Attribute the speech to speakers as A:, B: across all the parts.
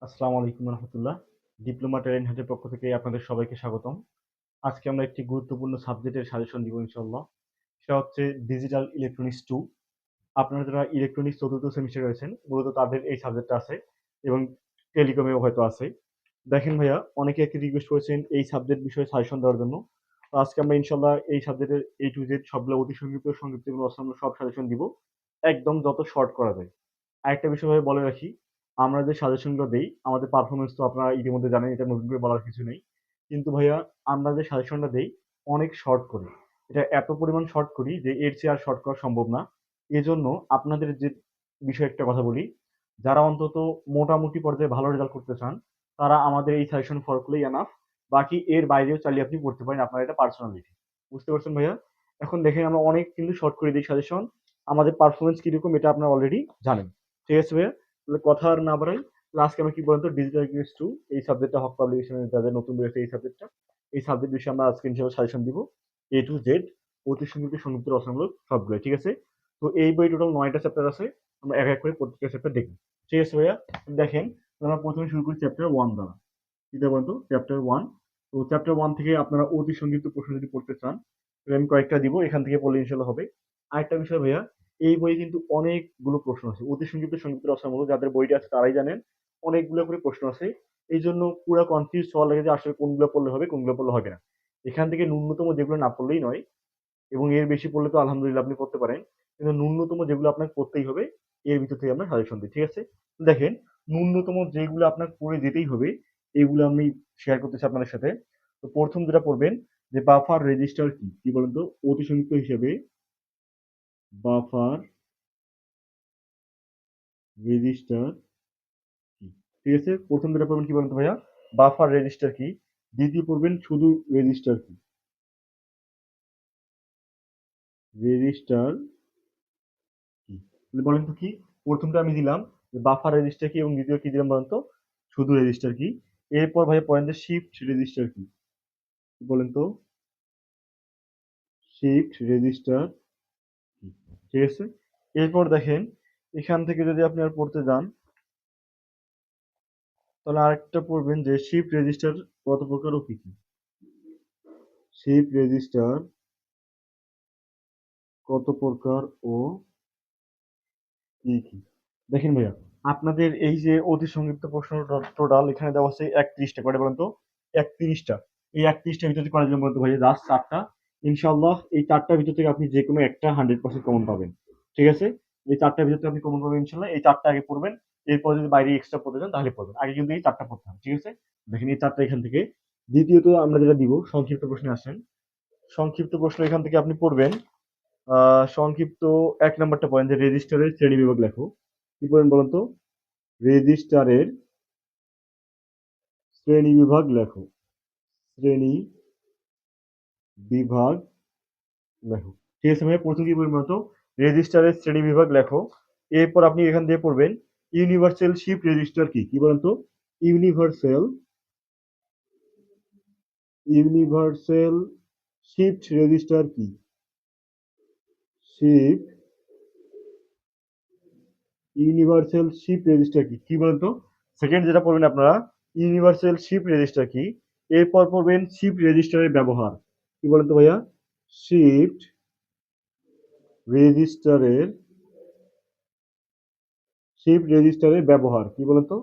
A: আসসালামু আলাইকুম রহমতুল্লাহ। Diploma talent হান্টের পক্ষ থেকে আপনাদের সবাইকে স্বাগতম। আজকে আমরা একটি গুরুত্বপূর্ণ সাবজেক্টের সাজেশন দিব ইনশাল্লাহ। সেটা হচ্ছে ডিজিটাল ইলেকট্রনিক্স টু। আপনারা যারা ইলেকট্রনিক্স চতুর্থ সেমিস্টারে রয়েছেন মূলত তাদের এই সাবজেক্টটা আছে এবং টেলিকমেও হয়তো আছে। দেখেন ভাইয়া, অনেকে একটি রিকোয়েস্ট করেছেন এই সাবজেক্ট বিষয়ে সাজেশন দেওয়ার জন্য। তো আজকে আমরা ইনশাল্লাহ এই সাবজেক্টের A to Z সবগুলো অতি সংক্ষিপ্ত সংক্ষিপ্ত এবং অসামান্য সব সাজেশন দিব, একদম যত শর্ট করা যায়। আরেকটা বিষয় ভাবে বলে রাখি, আমরা যে সাজেশনগুলো দেই আমাদের পারফরমেন্স তো আপনারা ইতিমধ্যে জানেন, এটা নতুন করে বলার কিছু নেই। কিন্তু ভাইয়া, আমরা যে সাজেশনটা দেই অনেক শর্ট করি। এটা এত পরিমাণ শর্ট করি যে এর চেয়ে আর শর্ট করা সম্ভব না। এজন্য আপনাদের যে বিষয়ে একটা কথা বলি, যারা অন্তত মোটামুটি পর্যায়ে ভালো রেজাল্ট করতে চান তারা আমাদের এই সাজেশন ফলো করলেই এনাফ। বাকি এর বাইরেও চালিয়ে আপনি পড়তে পারেন, আপনার এটা পার্সোনালিটি। বুঝতে পারছেন ভাইয়া? এখন দেখেন, আমরা অনেক কিন্তু শর্ট করে দিই সাজেশন। আমাদের পারফরমেন্স কিরকম এটা আপনারা অলরেডি জানেন। ঠিক আছে ভাইয়া, তাহলে কথা আর না বাড়াই, তাহলে আজকে আমরা কি বলতো ডিজিটাল ইলেকট্রনিক্স টু এই সাবজেক্টটা হক পাবলিকেশনের যাদের নতুন বেরোছে এই সাবজেক্টটা, এই সাবজেক্ট বিষয়ে আমরা আজকে ইনশাআল্লাহ সাজেশন দিব A to Z, অতি সংক্ষিপ্ত সংক্ষিপ্ত রচনামূলক সবগুলো। ঠিক আছে? তো এই বই টোটাল 9টা চ্যাপ্টার আছে, আমরা এক এক করে প্রত্যেকটা চ্যাপ্টার দেখব। ঠিক আছে ভাইয়া? দেখেন, আমরা প্রথমে শুরু করি চ্যাপ্টার 1 দ্বারা। এটা বলতো চ্যাপ্টার 1। তো চ্যাপ্টার 1 থেকে আপনারা অতি সংক্ষিপ্ত প্রশ্ন যদি পড়তে চান তাহলে আমি কয়েকটা দিব, এখান থেকে পড়লে ইনশাআল্লাহ হবে। আরেকটা বিষয় ভাইয়া, এই বইয়ে কিন্তু অনেকগুলো প্রশ্ন আছে, অতি সংক্ষিপ্ত সংক্ষিপ্ত রচনামূলক যাদের বইটা আছে তারাই জানেন অনেকগুলো করে প্রশ্ন আছে। এই জন্য পুরো কনফিউজ হওয়া লাগে যে আসলে কোনগুলো পড়লে হবে কোনগুলো পড়লে হবে না। এখান থেকে ন্যূনতম যেগুলো না পড়লেই নয়, এবং এর বেশি পড়লে তো আলহামদুলিল্লাহ আপনি করতে পারেন, কিন্তু ন্যূনতম যেগুলো আপনাকে করতেই হবে এর ভিতর থেকে আমরা সাজেশন দিই। ঠিক আছে? দেখেন, ন্যূনতম যেগুলো আপনার করে যেতেই হবে এগুলো আমি শেয়ার করতেছি আপনাদের সাথে। তো প্রথম যেটা পড়বেন, যে বাফার রেজিস্টার কি কি বলেন তো, অতি সংক্ষিপ্ত হিসেবে বাফার রেজিস্টার কি। ঠিক আছে, প্রথম যেটা পড়বেন কি বলেন তো ভাইয়া, বাফার রেজিস্টার কি। দ্বিতীয় পড়বেন শুধু রেজিস্টার কি, রেজিস্টার কি। তাহলে বলেন তো কি, প্রথমটা আমি দিলাম যে বাফার রেজিস্টার কি, এবং দ্বিতীয় কি দিলাম বলেন তো, শুধু রেজিস্টার কি। এরপর ভাই পয়েন্ট যে শিফট রেজিস্টার কি, কি বলেন তো, শিফট রেজিস্টার কি। ঠিক আছে, এরপর দেখেন, এখান থেকে যদি আপনি আর পড়তে যান তাহলে আরেকটা পড়বেন যে শিফট রেজিস্টার কত প্রকার ও কি কি। শিফট রেজিস্টার কত প্রকার ও কি কি। দেখেন ভাইয়া, আপনাদের এই যে অতি সংক্ষিপ্ত প্রশ্ন টোটাল এখানে দেওয়া আছে 31টা করে বলেন তো, 31টা। এই 31টার ভিতরে করার জন্য বলতো ভাইয়া লাস্ট 4টা। ইনশাআল্লাহ এই 4টার ভিতর থেকে আপনি যে কোনো একটা 100% কমন পাবেন। ঠিক আছে? এই 4টার ভিতর থেকে আপনি কমন পাবেন ইনশাআল্লাহ। এই 4টা আগে পড়বেন, এরপর যদি বাইরে এক্সট্রা পড়তে চান তাহলে পড়বেন, আগে কিন্তু এই 4টা পড়তে হবে। ঠিক আছে? দেখেন এই 4টা এখান থেকে। দ্বিতীয়ত আমরা যেটা দিব সংক্ষিপ্ত প্রশ্নে আসেন, সংক্ষিপ্ত প্রশ্ন এখান থেকে আপনি পড়বেন। সংক্ষিপ্ত 1 নাম্বারটা পয়েন্ট যে রেজিস্টারের শ্রেণীবিভাগ লেখো। কি পড়বেন বলুন তো, রেজিস্টারের শ্রেণীবিভাগ লেখো। শ্রেণী বিভাগ লেখো। ঠিক আছে ভাই, প্রথম কি পড়বেন বলতো, রেজিস্টারের শ্রেণীবিভাগ লেখো। এরপর আপনি এখান থেকে পড়বেন ইউনিভার্সাল শিফট রেজিস্টার কি কি বলেন তো, ইউনিভার্সাল ইউনিভার্সাল শিফট রেজিস্টার কি, শিফট ইউনিভার্সাল শিফট রেজিস্টার কি কি বলেন তো। সেকেন্ড যেটা পড়বেন আপনারা, ইউনিভার্সাল শিফট রেজিস্টার কি। এরপর পড়বেন শিফট রেজিস্টারের ব্যবহার। কি বলেন তো ভাইয়া, শিফট রেজিস্টারের শিফট রেজিস্টারের ব্যবহার কি বলেন তো,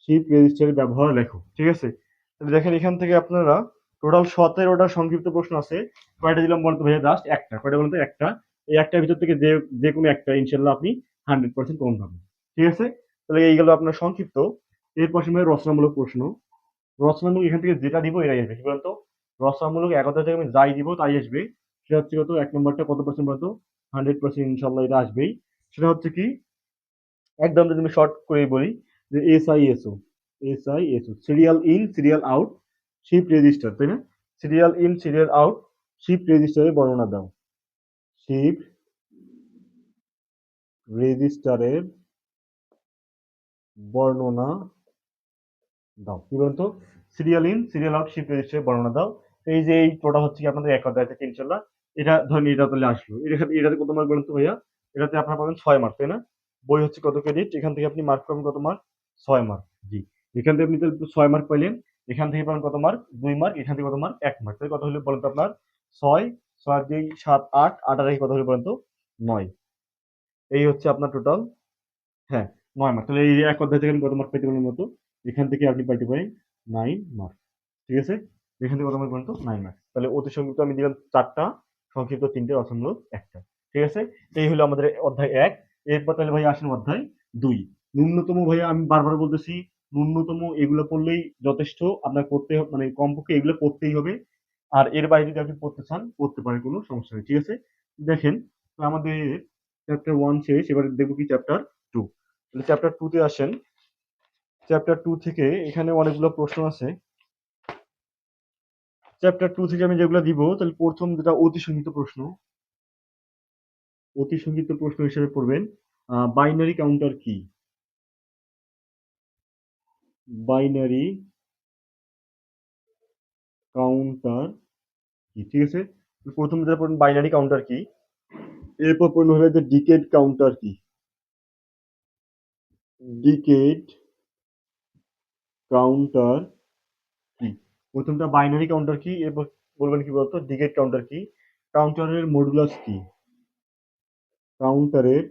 A: শিফট রেজিস্টারের ব্যবহার লেখো। ঠিক আছে? তাহলে দেখেন এখান থেকে আপনারা টোটাল 17টা সংক্ষিপ্ত প্রশ্ন আছে। কয়টা দিলাম বলতো ভাইয়া, জাস্ট একটা। কয়টা বলতো, একটা। এই একটার ভিতর থেকে যে যে কোনো একটা ইনশাল্লাহ আপনি 100% কমন পাবেন। ঠিক আছে? তাহলে এই গেল আপনার সংক্ষিপ্ত। এরপর সময় রচনামূলক প্রশ্ন। রচনামূলক এখান থেকে যেটা দিব এটাই আসবে। কি বলতো, রচনামূলক 11টা থেকে আমি যাই দিব তাই আসবে। সেটা হচ্ছে কত, 1 নম্বরটা কত পার্সেন্ট বলতো, 100% ইনশাল্লাহ এটা আসবেই। সেটা হচ্ছে কি, একদম যদি আমি শর্ট করে বলি, যে S I S O serial in serial out shift register, তাই না? Serial in serial out shift রেজিস্টারের বর্ণনা দাও। শিফট রেজিস্টারের বর্ণনা দাও। কি বলতো, serial in serial out shift রেজিস্টারের বর্ণনা দাও। এই যে এই টোটা হচ্ছে কি আপনাদের 1 অধ্যায় থেকে ইনশাল্লাহ। এটা ধরেন এটা তাহলে আসলো, এটাতে কত মার্ক বলেন তো ভাইয়া, এটাতে আপনার পাবেন 6 মার্ক, তাই না? বই হচ্ছে কত ক্রেডিট, এখান থেকে আপনি মার্ক পাবেন কত মার্ক, 6 মার্ক। জি। এখান থেকে আপনি তাহলে 6 মার্ক পাইলেন। এখান থেকে পাবেন কত মার্ক? 2 মার্ক। এখান থেকে কত মার্ক? 1 মার্ক। তাহলে কত হলো বলেন তো আপনার? 6, 6 আর 2 7, 8, 8 আর এই কত হলো বলেন তো? 9। এই হচ্ছে আপনার টোটাল, হ্যাঁ, 9 মার্ক। তাহলে এই এক অধ্যায় থেকে আপনি কত মার্ক পাইতে পারলেন মতো? এখান থেকে আপনি পাইতে পারেন 9 মার্ক। ঠিক আছে? এখান থেকে কত মার্ক পর্যন্ত? 9 মার্ক। তাহলে অতি সংক্ষিপ্ত আমি দিলাম 4 টা, সংক্ষিপ্ত 3 টে, রচনামূলক 1 টা। ঠিক আছে? এই হলো আমাদের অধ্যায় 1। এরপর তাহলে ভাই আসেন অধ্যায় 2। ন্যূনতম ভাইয়া আমি বারবার বলতেছি, ন্যূনতম এগুলো পড়লেই যথেষ্ট। আপনার পড়তে মানে কমপক্ষে এগুলো পড়তেই হবে। আর এর বাইরে যদি আপনি পড়তে চান, পড়তে পারেন, কোনো সমস্যা নেই। ঠিক আছে? দেখেন, তো আমাদের চ্যাপ্টার 1 শেষ। এবারে দেখব কি চ্যাপ্টার 2। তাহলে চ্যাপ্টার 2 তে আসেন। চ্যাপ্টার 2 থেকে এখানে অনেকগুলো প্রশ্ন আছে। চ্যাপ্টার 2 থেকে আমি যেগুলো দিব, তাহলে প্রথম যেটা অতি সংক্ষিপ্ত প্রশ্ন। অতি সংক্ষিপ্ত প্রশ্ন হিসেবে পড়বেন বাইনারি কাউন্টার কি? বাইনারি কাউন্টার কি? ঠিক আছে? তো প্রথম যেটা পড়বেন বাইনারি কাউন্টার কি? এরপর পড়বেন হলো যে ডিকেড কাউন্টার কি? ডিকেড কাউন্টার কি? প্রথমটা বাইনারি কাউন্টার কি, এরপর বলবেন কি বলতো ডিকেড কাউন্টার কি? কাউন্টারের মডুলাস কি? কাউন্টারের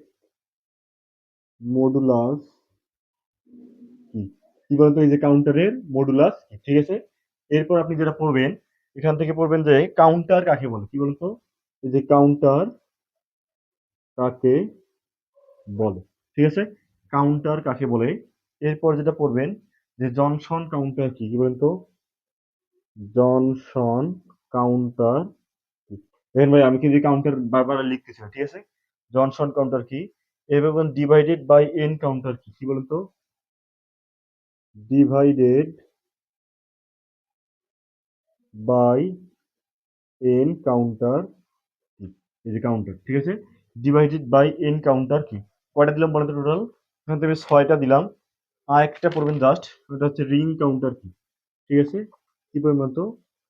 A: মডুলাস কি? কি বলতো এই যে কাউন্টারের মডুলাস কি? ঠিক আছে? এরপর আপনি যেটা পড়বেন, এখান থেকে পড়বেন যে কাউন্টার কাকে বলে? কি বলতো? এই যে কাউন্টার কাকে বলে? ঠিক আছে? কাউন্টার কাকে বলে? এরপর যেটা পড়বেন যে জনসন কাউন্টার কি? কি বলেন তো? জনসন কাউন্টার কি? দেখেন ভাই, আমি কিন্তু কাউন্টার বারবার লিখতেছি না। ঠিক আছে? জনসন কাউন্টার কি? এরপর ডিভাইডেড বাই এন কাউন্টার কি? কি বলেন তো? ডিভাইডেড বাই এন কাউন্টার কি? এই যে কাউন্টার। ঠিক আছে? ডিভাইডেড বাই এন কাউন্টার কি? কয়টা দিলাম বলেন তো টোটাল? এখান থেকে 6টা দিলাম। আর একটা পড়বেন জাস্ট, ওটা হচ্ছে রিং কাউন্টার কি? ঠিক আছে? কি পড়বেন তো?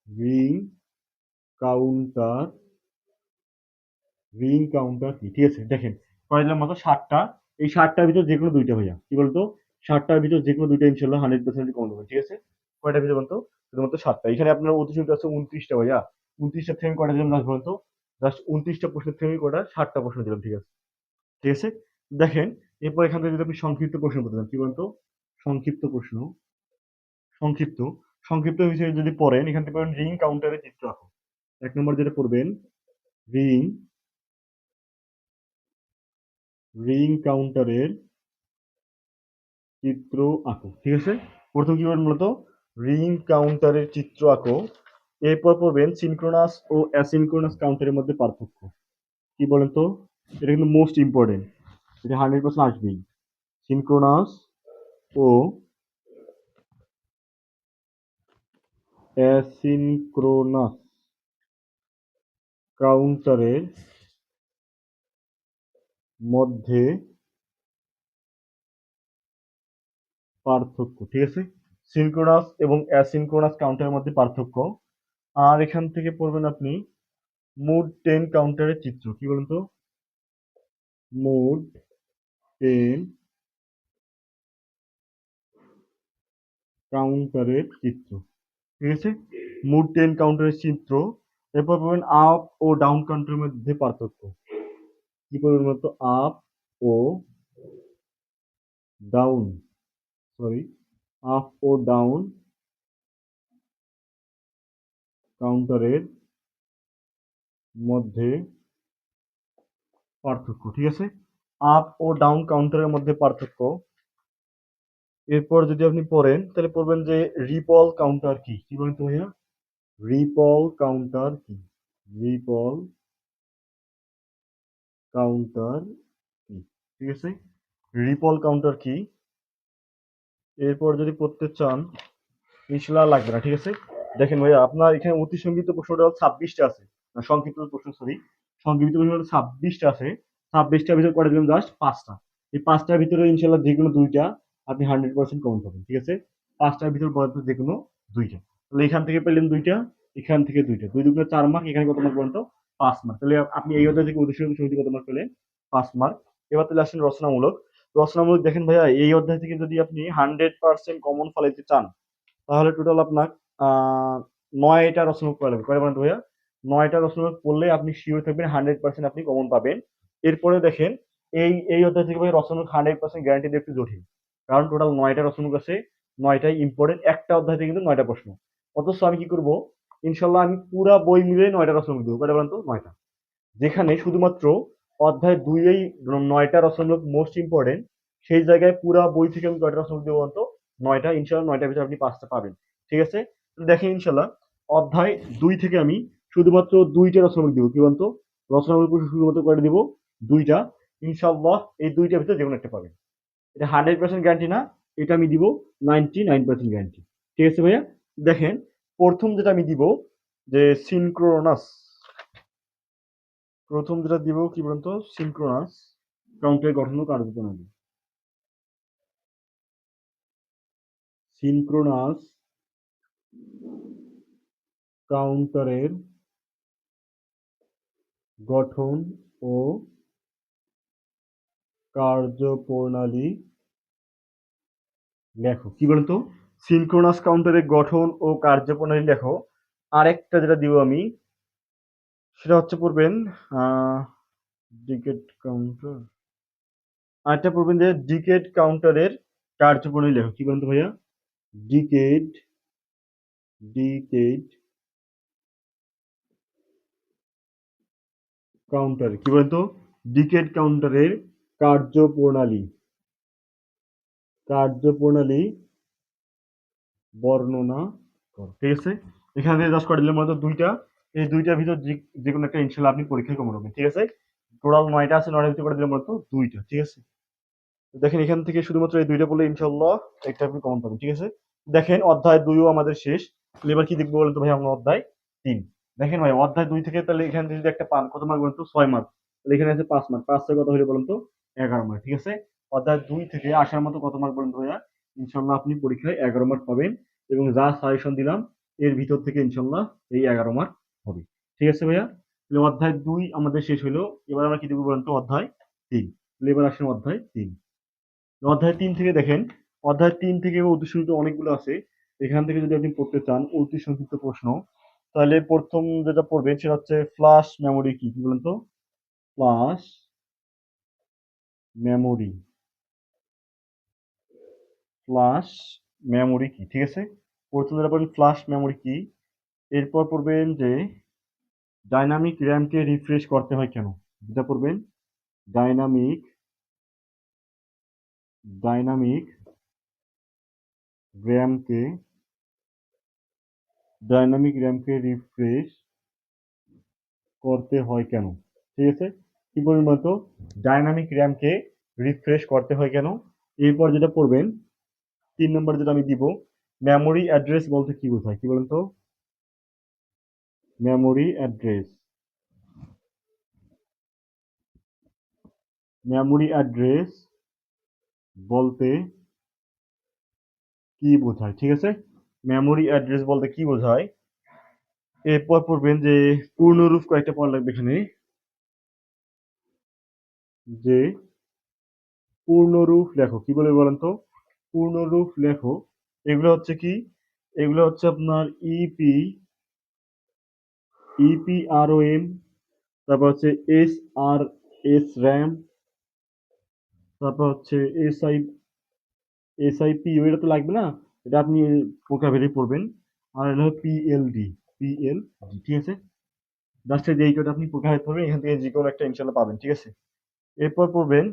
A: রিং কাউন্টার, রিং কাউন্টার কি? ঠিক আছে? দেখেন, কয়টা দিলাম মাত্র? 7টা। এই 7টার ভিতর যেকোনো 2টা ভাইয়া। কি বলতো? 7টার ভিতর যেকোনো 2টা ইনশাআল্লাহ 100% কমন হবে। ঠিক আছে? কয়টার ভিতর বলতো? শুধুমাত্র 7টা। এখানে আপনার অতিসংখ্যা আছে 29টা ভাইয়া। 29টা থেকে আমি কয়টা দিলাম লাস্ট বলতো? জাস্ট 29টা প্রশ্নের থেকে আমি কয়টা? 7টা প্রশ্ন দিলাম। ঠিক আছে? ঠিক আছে? দেখেন, এরপর এখান থেকে যদি আপনি সংক্ষিপ্ত প্রশ্ন করতে চান, কি বলতো? সংক্ষিপ্ত প্রশ্ন, সংক্ষিপ্ত, সংক্ষিপ্ত হিসেবে যদি পড়েন, এখান থেকে পড়েন রিং কাউন্টারের চিত্র আঁকো। 1 নম্বর যেটা পড়বেন, রিং, রিং কাউন্টারের চিত্র আঁকো। ঠিক আছে? প্রথম কি করবেন মূলত? রিং কাউন্টারের চিত্র আঁকো। এরপর পড়বেন সিনক্রোনাস ও অ্যাসিনক্রোনাস কাউন্টারের মধ্যে পার্থক্য। কি বলেন তো? এটা কিন্তু মোস্ট ইম্পর্টেন্ট। এটা 100% আসবেই। সিনক্রোনাস ও অ্যাসিনক্রোনাস কাউন্টারের মধ্যে পার্থক্য। ঠিক আছে? সিনক্রোনাস এবং অ্যাসিনক্রোনাস কাউন্টারের মধ্যে পার্থক্য। আর এখান থেকে পড়বেন আপনি মুড 10 কাউন্টারের চিত্র। কি বলেন তো? মুড 10 কাউন্টারের চিত্র। ঠিক আছে? মুড 10 কাউন্টারের চিত্র। এরপর পড়বেন আপ ও ডাউন কাউন্টারের মধ্যে পার্থক্য। কি পড়বেন বলতো? আপ ও ডাউন, সরি, আপ ও ডাউন কাউন্টারের মধ্যে পার্থক্য। ঠিক আছে? আপ ও ডাউন কাউন্টারের মধ্যে পার্থক্য। এরপর যদি আপনি পড়েন, তাহলে পড়বেন যে রিপল কাউন্টার কি? কি বলেন তো ভাইয়া? রিপল কাউন্টার কি? রিপল কাউন্টার কি? ঠিক আছে? রিপল কাউন্টার কি? এরপর যদি পড়তে চান, ইনশাল্লাহ লাগবে না। ঠিক আছে? দেখেন ভাইয়া, আপনার এখানে অতি সংক্ষিপ্ত প্রশ্নটা 26টা আছে। না, সংক্ষিপ্ত প্রশ্ন, সরি, সংক্ষিপ্ত প্রশ্ন 26টা আছে। 26টার ভিতর করে দিলাম জাস্ট 5টা। এই 5টার ভিতরে ইনশাল্লাহ যে কোনো 2টা আপনি 100% কমন পাবেন। ঠিক আছে? 5টার ভিতর বলতে যে কোনো 2টা। তাহলে এখান থেকে পেলেন 2টা, এখান থেকে 2টা। 2 দুগুণে 4 মার্ক, এখানে কত মার্ক বলতো? 5 মার্ক। তাহলে আপনি এই অধ্যায় থেকে অতি সংক্ষিপ্ত কত মার্ক পেলেন? 5 মার্ক। এবার তাহলে আসেন রচনামূলক। রচনামূলক দেখেন ভাইয়া, এই অধ্যায় থেকে যদি আপনি 100% কমন ফলাইতে চান তাহলে টোটাল আপনার আহ 9টা রচনামূলক পড়া লাগবে। কয়টা বলেন তো ভাইয়া? 9টা রচনামূলক পড়লে আপনি শিওর থাকবেন 100% আপনি কমন পাবেন। এরপরে দেখেন, এই অধ্যায় থেকে ভাই রচনামূলক 100% গ্যারান্টি দিয়ে একটু জটিল। কারণ টোটাল 9টা রচনামূলক আছে, 9টাই ইম্পর্টেন্ট। একটা অধ্যায় থেকে কিন্তু 9টা প্রশ্ন। অথচ আমি কি করব, ইনশাল্লাহ আমি পুরা বই মিলে 9টা রচনামূলক দেবো। কয়টা বলেন তো? 9টা। যেখানে শুধুমাত্র অধ্যায় 2-এই 9টা রচনামূলক মোস্ট ইম্পর্টেন্ট, সেই জায়গায় পুরা বই থেকে আমি কয়টা রচনামূলক দেবো বলতো? 9টা। ইনশাল্লাহ 9টার ভিতরে আপনি 5টা পাবেন। ঠিক আছে? তো দেখেন ইনশাল্লাহ অধ্যায় 2 থেকে আমি শুধুমাত্র 2টা রচনামূলক দিব। কি বলতো? রচনামূলক প্রশ্ন শুধুমাত্র কয়টা দিব? 2টা। ইনশাল্লাহ এই 2টার ভিতরে যেকোনো একটা পাবেন। এটা 100% গ্যারান্টি না, এটা আমি দিব 99% গ্যারান্টি। ঠিক আছে ভাইয়া? দেখেন, প্রথম যেটা আমি দিব যে সিনক্রোনাস, প্রথম যেটা দিব কি বলতো? সিনক্রোনাস কাউন্টের গঠন ও কার্যপ্রণালী। সিনক্রোনাস কাউন্টারের গঠন ও কার্যপ্রণালী লেখো। কি বলতো? সিনক্রোনাস কাউন্টারের গঠন ও কার্যপ্রণালী লেখো। আরেকটা যেটা দিব আমি, সেটা হচ্ছে পড়বেন ডিকেট কাউন্টার। আরেকটা পড়বেন যে ডিকেট কাউন্টারের কার্যপ্রণালী লেখো। কি বলতো ভাইয়া? Decade decade counter. কি বলতো? ডিকেট কাউন্টারের কার্যপ্রণালী কার্যপ্রণালী বর্ণনা করো। ঠিক আছে? এখান থেকে জাস্ট করে দিলাম মাত্র 2টা। এই 2টার ভিতর যে কোনো একটা ইনশাল্লাহ আপনি পরীক্ষায় কমন হবে। ঠিক আছে? টোটাল 9টা আছে, 9টার ভিতরে করে দিলাম মাত্র 2টা। ঠিক আছে? দেখেন এখান থেকে শুধুমাত্র এই 2টা বললে ইনশাল্লাহ একটা আপনি কমন পাবেন। ঠিক আছে? দেখেন অধ্যায় 2ও আমাদের শেষ। তাহলে এবার কি দেখবো বলেন তো ভাই? আমরা অধ্যায় 3। দেখেন ভাই অধ্যায় 2 থেকে তাহলে এখান থেকে যদি একটা পান, কত মার্ক বলেন তো? 6 মার্ক। তাহলে এখানে আছে 5 মার্ক। 5 কত হলো বলেন তো? 11 মার্ক। ঠিক আছে? অধ্যায় 2 থেকে আসার মতো কত মার্ক বলেন তো ভাইয়া? ইনশাল্লাহ আপনি পরীক্ষায় 11 মার্ক পাবেন, এবং যা সাজেশন দিলাম এর ভিতর থেকে ইনশাল্লাহ এই 11 মার্ক হবে। ঠিক আছে ভাইয়া? তাহলে অধ্যায় 2 আমাদের শেষ হলো। এবার আমরা কি দেখবো বলেন তো? অধ্যায় 3। তাহলে এবার আসেন অধ্যায় 3। অধ্যায় 3 থেকে দেখেন, অধ্যায় 3 থেকে অতি সংক্ষিপ্ত অনেকগুলো আছে। এখান থেকে যদি আপনি পড়তে চান অতি সংক্ষিপ্ত প্রশ্ন, তাহলে প্রথম যেটা পড়বেন সেটা হচ্ছে ফ্ল্যাশ মেমোরি কি? কি বলেন তো? Flash memory. ফ্ল্যাশ মেমোরি কি? ঠিক আছে? প্রথম যেটা পড়বেন ফ্ল্যাশ মেমোরি কি। এরপর পড়বেন যে ডাইনামিক র্যামকে রিফ্রেশ করতে হয় কেন? যেটা পড়বেন ডাইনামিক ডাইনামিক র্যামকে ডাইনামিক র্যামকে রিফ্রেশ করতে হয় কেন? ঠিক আছে? কি বলবেন বলতো? ডাইনামিক র্যামকে রিফ্রেশ করতে হয় কেন? এরপর যেটা পড়বেন 3 নম্বর যেটা আমি দিব, মেমোরি অ্যাড্রেস বলতে কি বোঝায়? কি বলেন তো? Memory address. মেমোরি অ্যাড্রেস বলতে কি বোঝায়? ঠিক আছে? মেমোরি অ্যাড্রেস বলতে কি বোঝায়? এরপর পড়বেন যে পূর্ণরূপ কয়েকটা পড়া লাগবে এখানে, যে পূর্ণরূপ লেখো। কি বলে বলেন তো? পূর্ণরূপ লেখো। এগুলো হচ্ছে কি? এগুলো হচ্ছে আপনার ইপিআরওএম, তারপর হচ্ছে এসআরএস র্যাম, তারপর হচ্ছে এসআইপিইউ। এটা তো লাগবে না, এটা আপনি ভোকাবুলারি পড়বেন। আর এটা হলো পিএলডি। ঠিক আছে? জাস্ট এই যে এই কটা আপনি ভোকাবুলারি পড়বেন, এখান থেকে যে কোনো একটা ইনশাল্লাহ পাবেন। ঠিক আছে? এরপর পড়বেন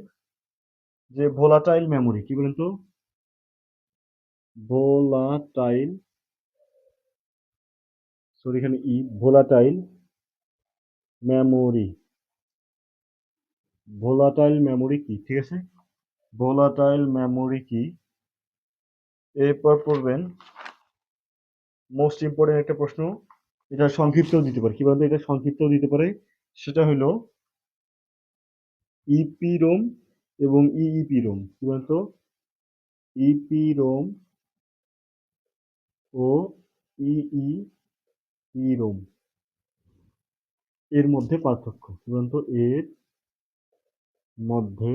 A: যে ভোলাটাইল মেমোরি। কি বলেন তো? ভোলাটাইল, সরি এখানে ভোলাটাইল মেমোরি। ভোলাটাইল মেমোরি কি? ঠিক আছে? ভোলাটাইল মেমোরি কি। এরপর পড়বেন মোস্ট ইম্পর্টেন্ট একটা প্রশ্ন, এটা সংক্ষিপ্তও দিতে পারে। কি বলতো? এটা সংক্ষিপ্তও দিতে পারে। সেটা হলো ইপিরোম এবং ইইপিরোম। কি বলতো? ইপিরোম ও ইইপিরোম এর মধ্যে পার্থক্য। কি বলতো? এর মধ্যে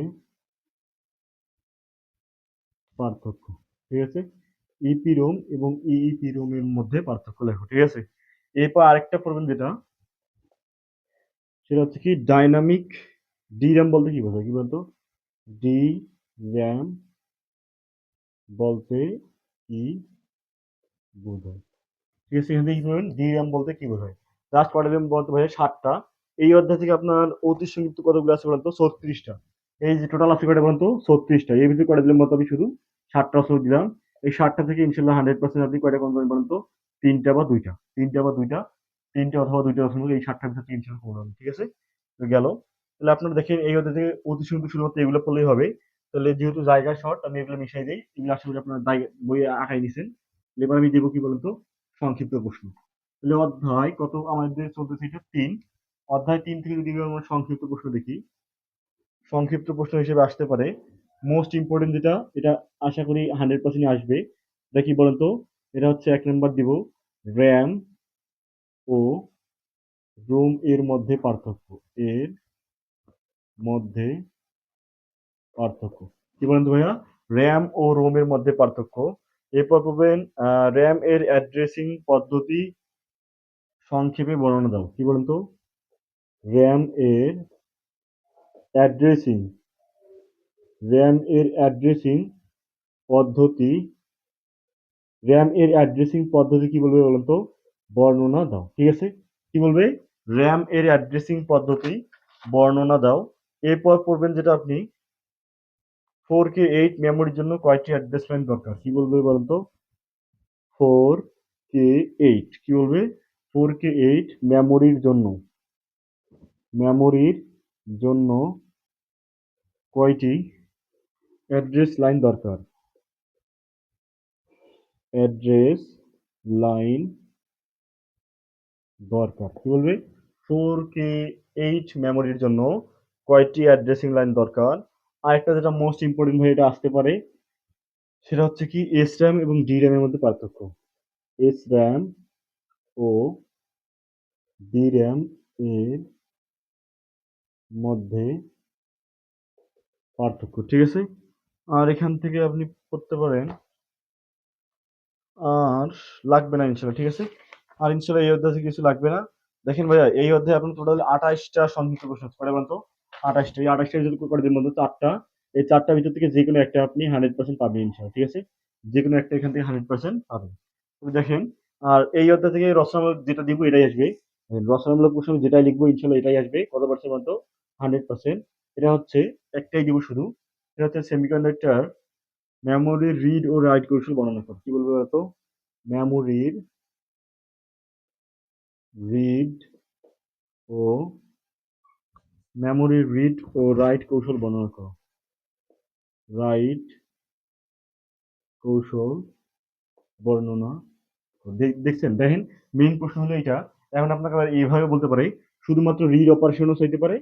A: পার্থক্য, ঠিক আছে? ইপিরোম এবং ইইপিরোমের মধ্যে পার্থক্য লেখো, ঠিক আছে? এরপর আরেকটা পড়বেন যেটা, সেটা হচ্ছে কি ডাইনামিক ডিরাম বলতে কি বোঝায়, কি বলতো? ডি র্যাম বলতে কি বোঝায়, ঠিক আছে? এখান থেকে কি করবেন, ডিরাম বলতে কি বোঝায়। লাস্ট কয়টা দিন বলতে বোঝায় 7টা। এই অধ্যায় থেকে আপনার অতি সংক্ষিপ্ত কতগুলো আছে বলতো? 36টা। এই যে টোটাল আছে কয়টা বলতো? 36টা। এর ভিতরে কয়টা দিলাম বলতো? আমি শুধু 7টা অপশন দিলাম। এই 7টা থেকে ইনশাল্লাহ 100% আপনি কয়টা কমন পাবেন বলতো? 3টা বা 2টা, 3টা বা 2টা, 3টে অথবা 2টা অপশন এই 7টার ভিতরে থেকে ইনশাল্লাহ কমন পাবেন, ঠিক আছে? তো গেল। তাহলে আপনারা দেখেন এই অধ্যায় থেকে অতি সংক্ষিপ্ত শুধুমাত্র এগুলো পড়লেই হবে। তাহলে যেহেতু জায়গা শর্ট আমি এগুলো মিশাই দিই, এগুলো আশা করি আপনার বইয়ে আঁকাই নিছেন। এবার আমি দেবো কি বলতো? সংক্ষিপ্ত প্রশ্ন। তাহলে অধ্যায় কত আমাদের চলতেছে? এটা 3। অধ্যায় 3 থেকে যদি আমরা সংক্ষিপ্ত প্রশ্ন দেখি, সংক্ষিপ্ত প্রশ্ন হিসেবে আসতে পারে মোস্ট ইম্পর্টেন্ট যেটা, এটা আশা করি 100% আসবে। এটা কি বলেন তো? এটা হচ্ছে 1 নাম্বার দিব, র্যাম ও রোম এর মধ্যে পার্থক্য। এর মধ্যে পার্থক্য কি বলেন তো ভাইয়া? র্যাম ও রোম এর মধ্যে পার্থক্য। এরপর পাবেন র্যাম এর অ্যাড্রেসিং পদ্ধতি সংক্ষেপে বর্ণনা দাও, কি বলেন তো? র্যাম এর অ্যাড্রেসিং র্যাম এর অ্যাড্রেসিং পদ্ধতি র্যাম এর অ্যাড্রেসিং পদ্ধতি কি বলবে বলুন তো? বর্ণনা দাও, ঠিক আছে? কি বলবে? র্যাম এর অ্যাড্রেসিং পদ্ধতি বর্ণনা দাও। এরপর পড়বেন যেটা আপনি, 4K8 মেমোরির জন্য কয়টি অ্যাড্রেস লাইন দরকার, কি বলবে বলুন তো? 4K8 কি বলবে? 4K8 মেমোরির জন্য কয়টি অ্যাড্রেস লাইন দরকার? অ্যাড্রেস লাইন দরকার, কি বলবে? 4K8 মেমোরির জন্য কয়টি অ্যাড্রেসিং লাইন দরকার। আরেকটা যেটা মোস্ট ইম্পর্টেন্ট ভাই এটা আসতে পারে, সেটা হচ্ছে কি এস র্যাম এবং ডি র্যামের মধ্যে পার্থক্য। এস র্যাম ও ডি র্যাম এর মধ্যে পার্থক্য, ঠিক আছে? আর এখান থেকে আপনি করতে পারেন, আর লাগবে না ইনশাল্লাহ, ঠিক আছে? আর ইনশাল্লাহ এই অধ্যায় থেকে কিছু লাগবে না। দেখেন ভাইয়া এই অধ্যায়ে আপনার টোটাল 28টা সংক্ষিপ্ত প্রশ্ন আছে, কয়টা বলতো? 28টা। এই 28টার ভিতরে করে দিন বলতো 4টা। এই 4টার ভিতর থেকে যে কোনো একটা আপনি 100% পাবেন ইনশাল্লাহ, ঠিক আছে? যে কোনো একটা এখান থেকে 100% পাবেন। তো দেখেন, আর এই অধ্যায় থেকে রচনামূলক যেটা দিব এটাই আসবে। রচনামূলক প্রশ্ন আমি যেটাই লিখবো ইনশাল্লাহ এটাই আসবে। কত পার্সেন্ট বলতো? 100%। এটা হচ্ছে একটাই দিব শুধু, এটা হচ্ছে সেমিকন্ডাক্টর মেমোরির রিড ও রাইট কৌশল বর্ণনা করো, কি বলবো বলতো? মেমোরির রিড ও রাইট কৌশল বর্ণনা করো। রাইট কৌশল বর্ণনা করো। দেখছেন, দেখেন, মেইন প্রশ্ন হলো এটা। এখন আপনাকে আবার এইভাবে বলতে পারে শুধুমাত্র রিড অপারেশনও চাইতে পারে,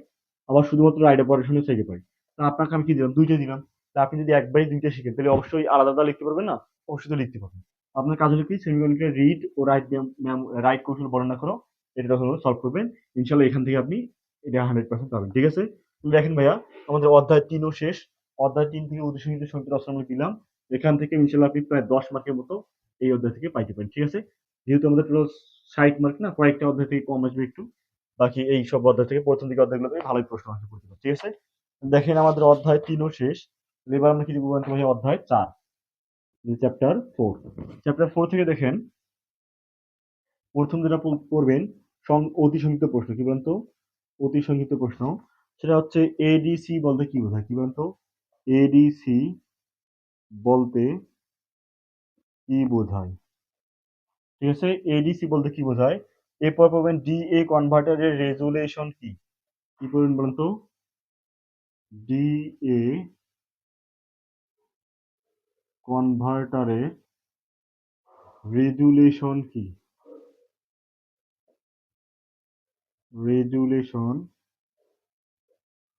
A: আবার শুধুমাত্র রাইট অপারেশনও চাইতে পারে। তা আপনাকে আমি কি দিলাম? দুইটা দিলাম। তা আপনি যদি একবারই দুইটা শিখেন তাহলে অবশ্যই আলাদা আলাদা লিখতে পারবেন না? অবশ্যই তো লিখতে পারবেন। আপনার কাজ হলো কি সেমিকন্ডাক্টর রিড ও রাইট কৌশল বর্ণনা করো, এটা হলো সলভ করবেন। ইনশাল্লাহ এখান থেকে আপনি এটা 100% পাবেন, ঠিক আছে? দেখেন ভাইয়া, আমাদের অধ্যায় 3ও শেষ। অধ্যায় 3 থেকে উদ্দেশ্যিত সংখ্যা রচনা দিলাম। এখান থেকে ইনশাল্লাহ আপনি প্রায় 10 মার্কের মতো এই অধ্যায় থেকে পাইতে পারেন, ঠিক আছে? যেহেতু আমাদের টোটাল 60 মার্ক না, কয়েকটা অধ্যায় থেকে কম আসবে একটু। বাকি এই সব অধ্যায় থেকে প্রথম দিকে অধ্যায়গুলো থেকে ভালোই প্রশ্ন আসবে করতে পারে, ঠিক আছে? দেখেন আমাদের অধ্যায় 3ও শেষ। এবার আমরা কি দিব বলতে ভাই? অধ্যায় 4, চ্যাপ্টার 4। চ্যাপ্টার 4 থেকে দেখেন প্রথম যেটা পড়বেন অতি সংক্ষিপ্ত প্রশ্ন, কি বলেন তো? অতি সংক্ষিপ্ত প্রশ্ন, সেটা হচ্ছে এডিসি বলতে কি বোঝায়, কি বলেন তো? এডিসি বলতে কি বোঝায়, ঠিক আছে? এডিসি বলতে কি বোঝায়। এরপর পাবেন ডিএ কনভার্টারের রেজুলেশন কি, কি বলবেন বলেন তো? ডিএ কনভার্টারের রেজুলেশন কি, রেজুলেশন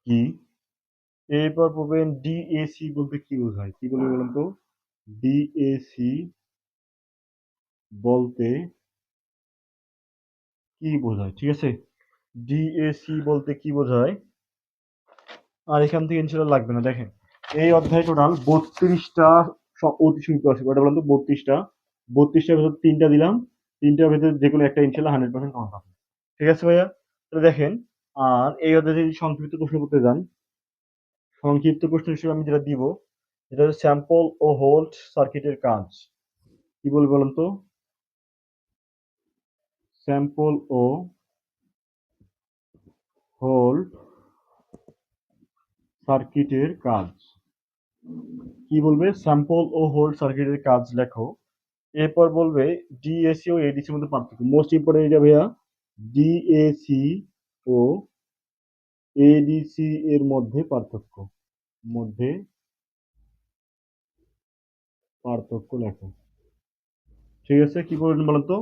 A: কি। এরপর পাবেন ডিএসি বলতে কি বোঝায়, কি বলবে বলেন তো? ডিএসি বলতে কি বোঝায়, ঠিক আছে? ডিএসি বলতে কি বোঝায়। আর এখান থেকে ইনশাল্লাহ লাগবে না। দেখেন এই অধ্যায় টোটাল 32টা অতি সংক্ষিপ্ত আছে কয়টা বলুন তো? 32টা। 32টার ভেতর 3টা দিলাম। 3টার ভেতর যেকোনো একটা ইনশাআল্লাহ 100% কমন পাবেন। ঠিক আছে ভাইয়া? তাহলে দেখেন, আর এই অধ্যায়ে যদি সংক্ষিপ্ত প্রশ্ন করতে যান, সংক্ষিপ্ত প্রশ্ন হিসেবে আমি যেটা দিব, সেটা হচ্ছে স্যাম্পল ও হোল্ড সার্কিটের কাজ। কি বলবো বলুন তো? স্যাম্পল ও হোল্ড সার্কিটের কাজ। কি বলবে? স্যাম্পল ও হোল্ড সার্কিটের কাজ লেখো। এরপর বলবে ডিএসি ও এডিসির মধ্যে পার্থক্য। মোস্ট ইম্পর্টেন্ট এটা ভাইয়া, ডিএসি ও এডিসি এর মধ্যে পার্থক্য। মধ্যে পার্থক্য লেখো। ঠিক আছে? কি করবেন বলুন তো?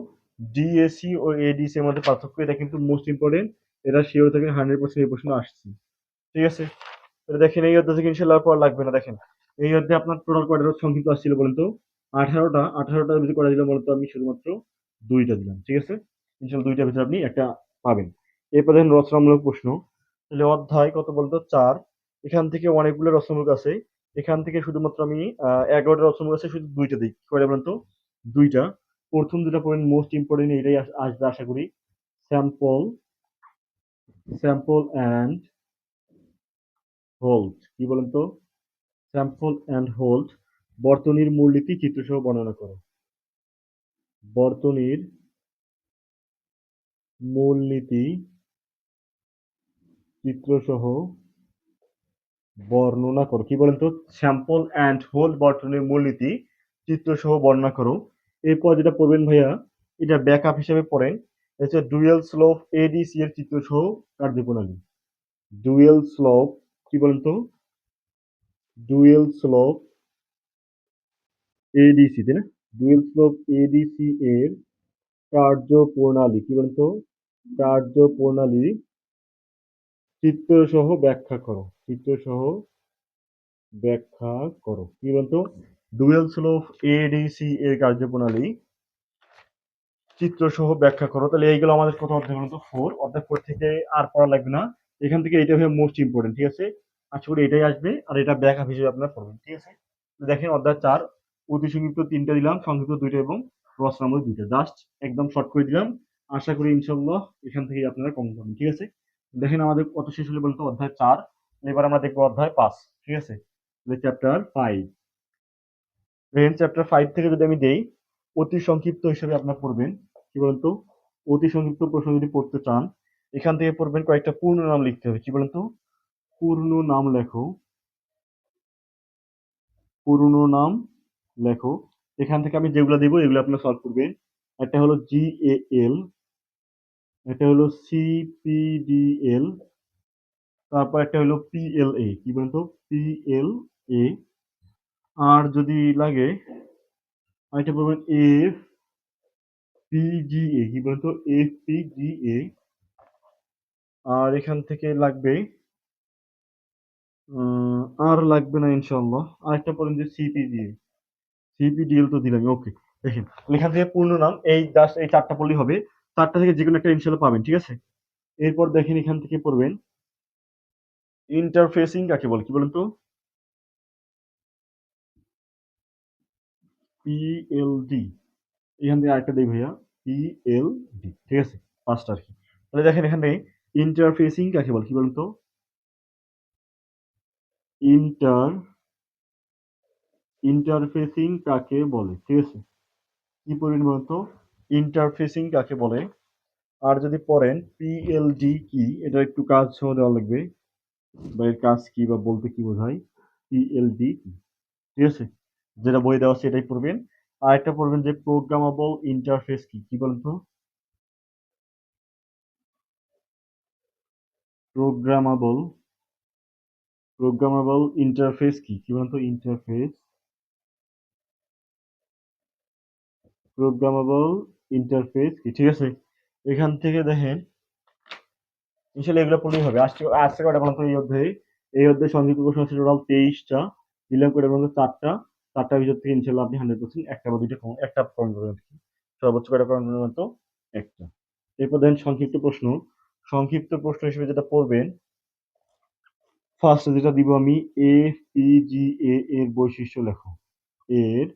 A: ডিএসি ও এডিসি এর মধ্যে পার্থক্য, এটা কিন্তু মোস্ট ইম্পর্টেন্ট। এটা শিওর থেকে 100% এই প্রশ্ন আসছে। ঠিক আছে? তাহলে দেখেন এই অধ্যায় থেকে ইনশাআল্লাহ পড়া লাগবে না। দেখেন এই অধ্যায়ে আপনার টোটাল কয়টা সংক্ষিপ্ত আসছিল বলেন তো? 18টা। 18টার ভিতরে কয়টা দিলাম বলতো? আমি শুধুমাত্র 2টা দিলাম। ঠিক আছে? ইনশাআল্লাহ 2টার ভিতরে আপনি একটা পাবেন। এরপর দেখেন রচনামূলক প্রশ্ন। তাহলে অধ্যায় কত বলতো? 4। এখান থেকে অনেকগুলো রচনামূলক আছে। এখান থেকে শুধুমাত্র আমি 11টা রচনামূলক আছে, শুধু 2টা দিই। কয়টা বলেন তো? 2টা। প্রথম দুটা পয়েন্ট মোস্ট ইম্পর্টেন্ট, এটাই আসবে আশা করি। Sample, sample and hold. কি বলেন তো? Sample and hold. বর্তনীর মূলনীতি চিত্রসহ বর্ণনা করো। বর্তনীর মূলনীতি চিত্রসহ বর্ণনা করো। কি বলেন তো? স্যাম্পল অ্যান্ড হোল্ড বর্তনীর মূলনীতি চিত্রসহ বর্ণনা করো। এরপর যেটা পড়বেন ভাইয়া, এটা ব্যাকআপ হিসেবে পড়েন। হচ্ছে ডুয়েল স্লোপ এডিসি এর চিত্রসহ কার্যপ্রণালী। ডুয়েল স্লোপ, কি বলেন তো? ডুয়েল স্লোপ এডিসি, তাই না? ডুয়েল স্লোপ এডিসি এর কার্যপ্রণালী। কি বলেন তো? কার্যপ্রণালী চিত্রসহ ব্যাখ্যা করো। চিত্রসহ ব্যাখ্যা করো। কি বলতো? ডুয়েল স্লোপ এডিসি এর কার্যপ্রণালী চিত্রসহ ব্যাখ্যা করো। তাহলে এইগুলো আমাদের কত অধ্যায় বলতো? 4। অধ্যায় 4 থেকে আর পড়া লাগবে না। এখান থেকে এটা হয়ে মোস্ট ইম্পর্টেন্ট। ঠিক আছে? আশা করি এটাই আসবে, আর এটা ব্যাকআপ হিসেবে আপনারা পড়বেন। ঠিক আছে? তো দেখেন অধ্যায় 4, অতি সংক্ষিপ্ত 3টা দিলাম, সংক্ষিপ্ত 2টা এবং রচনামূলক 2টা। জাস্ট একদম শর্ট করে দিলাম। আশা করি ইনশাআল্লাহ এখান থেকে আপনারা কমন পাবেন। ঠিক আছে? দেখেন আমাদের কত শেষ হলো বলতো? অধ্যায় 4। এবার আমরা দেখবো অধ্যায় 5। ঠিক আছে? চ্যাপ্টার 5। দেখেন চ্যাপ্টার 5 থেকে যদি আমি দেই, অতি সংক্ষিপ্ত হিসেবে আপনার পড়বেন। কি বলেন তো? অতি সংক্ষিপ্ত প্রশ্ন যদি পড়তে চান, এখান থেকে পড়বেন কয়েকটা পূর্ণ নাম লিখতে হবে। কি বলেন তো? পূর্ণ নাম লেখো। পূর্ণ নাম লেখো। এখান থেকে আমি যেগুলো দিব এগুলো আপনার সলভ করবেন। একটা হলো জিএএল, একটা হলো সিপিডিএল, তারপর একটা হলো পিএলএ। কি বলেন তো? পিএলএ। আর যদি লাগে আরেকটা বলবেন এফ পিজিএ। কি বলেন তো? F PGA. আর এখান থেকে লাগবে আর লাগবে না ইনশাআল্লাহ। আরেকটা বলেন যে সিপিডিএল। সিপিডিএল তো দিলাম। ওকে। দেখেন এখান থেকে পূর্ণ নাম এই জাস্ট এই 4টা পড়লেই হবে। 4টা থেকে যেকোনো একটা ইনশাআল্লাহ পাবেন। ঠিক আছে? এরপর দেখেন এখান থেকে পড়বেন ইন্টারফেসিং কাকে বলে। কি বলেন তো? পিএলডি। এখান থেকে আরেকটা দেই ভাইয়া, পিএলডি। ঠিক আছে? 5টা আর কি। তাহলে দেখেন এখানে ইন্টারফেসিং কাকে বলে। কি বলেন তো? ইন্টার ইন্টারফেসিং কাকে বলে। ঠিক আছে? কি পড়বেন বলতো? ইন্টারফেসিং কাকে বলে। আর যদি পড়েন পিএলডি কি, এটা একটু কাজ সহ দেওয়া লাগবে, বা এর কাজ কি বা বলতে কি বোঝায়। পিএলডি কি? ঠিক আছে? যেটা বই দেওয়া আছে এটাই পড়বেন। আর একটা পড়বেন যে প্রোগ্রামেবল ইন্টারফেস কি। কি বলেন তো? প্রোগ্রামেবল প্রোগ্রামেবল ইন্টারফেস কি। কি বলেন তো? ইন্টারফেস, প্রোগ্রামেবল ইন্টারফেস কি। ঠিক আছে? এখান থেকে দেখেন ইনশাল্লাহ এগুলো পড়লেই হবে। আসছে আসছে কয়টা বলতো এই অধ্যায়ে? এই অধ্যায়ে সংক্ষিপ্ত প্রশ্ন আছে টোটাল 23টা। দিলাম করে বলতো 4টা। 4টার ভিতর থেকে ইনশাল্লাহ আপনি 100% একটা বা 2টা একটা কমন করবেন আর কি। সর্বোচ্চ কয়টা কমন করবেন বলতো? একটা। এরপর দেখেন সংক্ষিপ্ত প্রশ্ন। সংক্ষিপ্ত প্রশ্ন হিসেবে যেটা পড়বেন, ফার্স্ট যেটা দিব আমি, এফপিজিএ এর বৈশিষ্ট্য লেখো। এর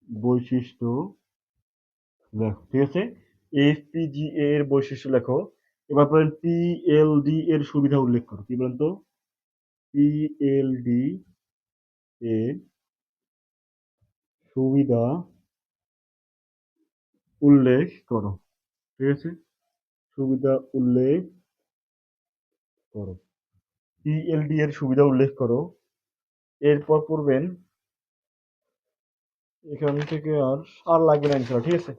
A: বৈশিষ্ট্য লেখো। ঠিক আছে, এফপিজিএ এর বৈশিষ্ট্য লেখো। এবার বলেন পিএলডি এর সুবিধা উল্লেখ করো। কি বলেন তো? পিএলডি এর সুবিধা উল্লেখ করো। ঠিক আছে, সুবিধা উল্লেখ করো। পিএলডি এর সুবিধা উল্লেখ করো। এরপর পড়বেন এখান থেকে আর আর লাগবে না ইনশাল্লাহ। ঠিক আছে,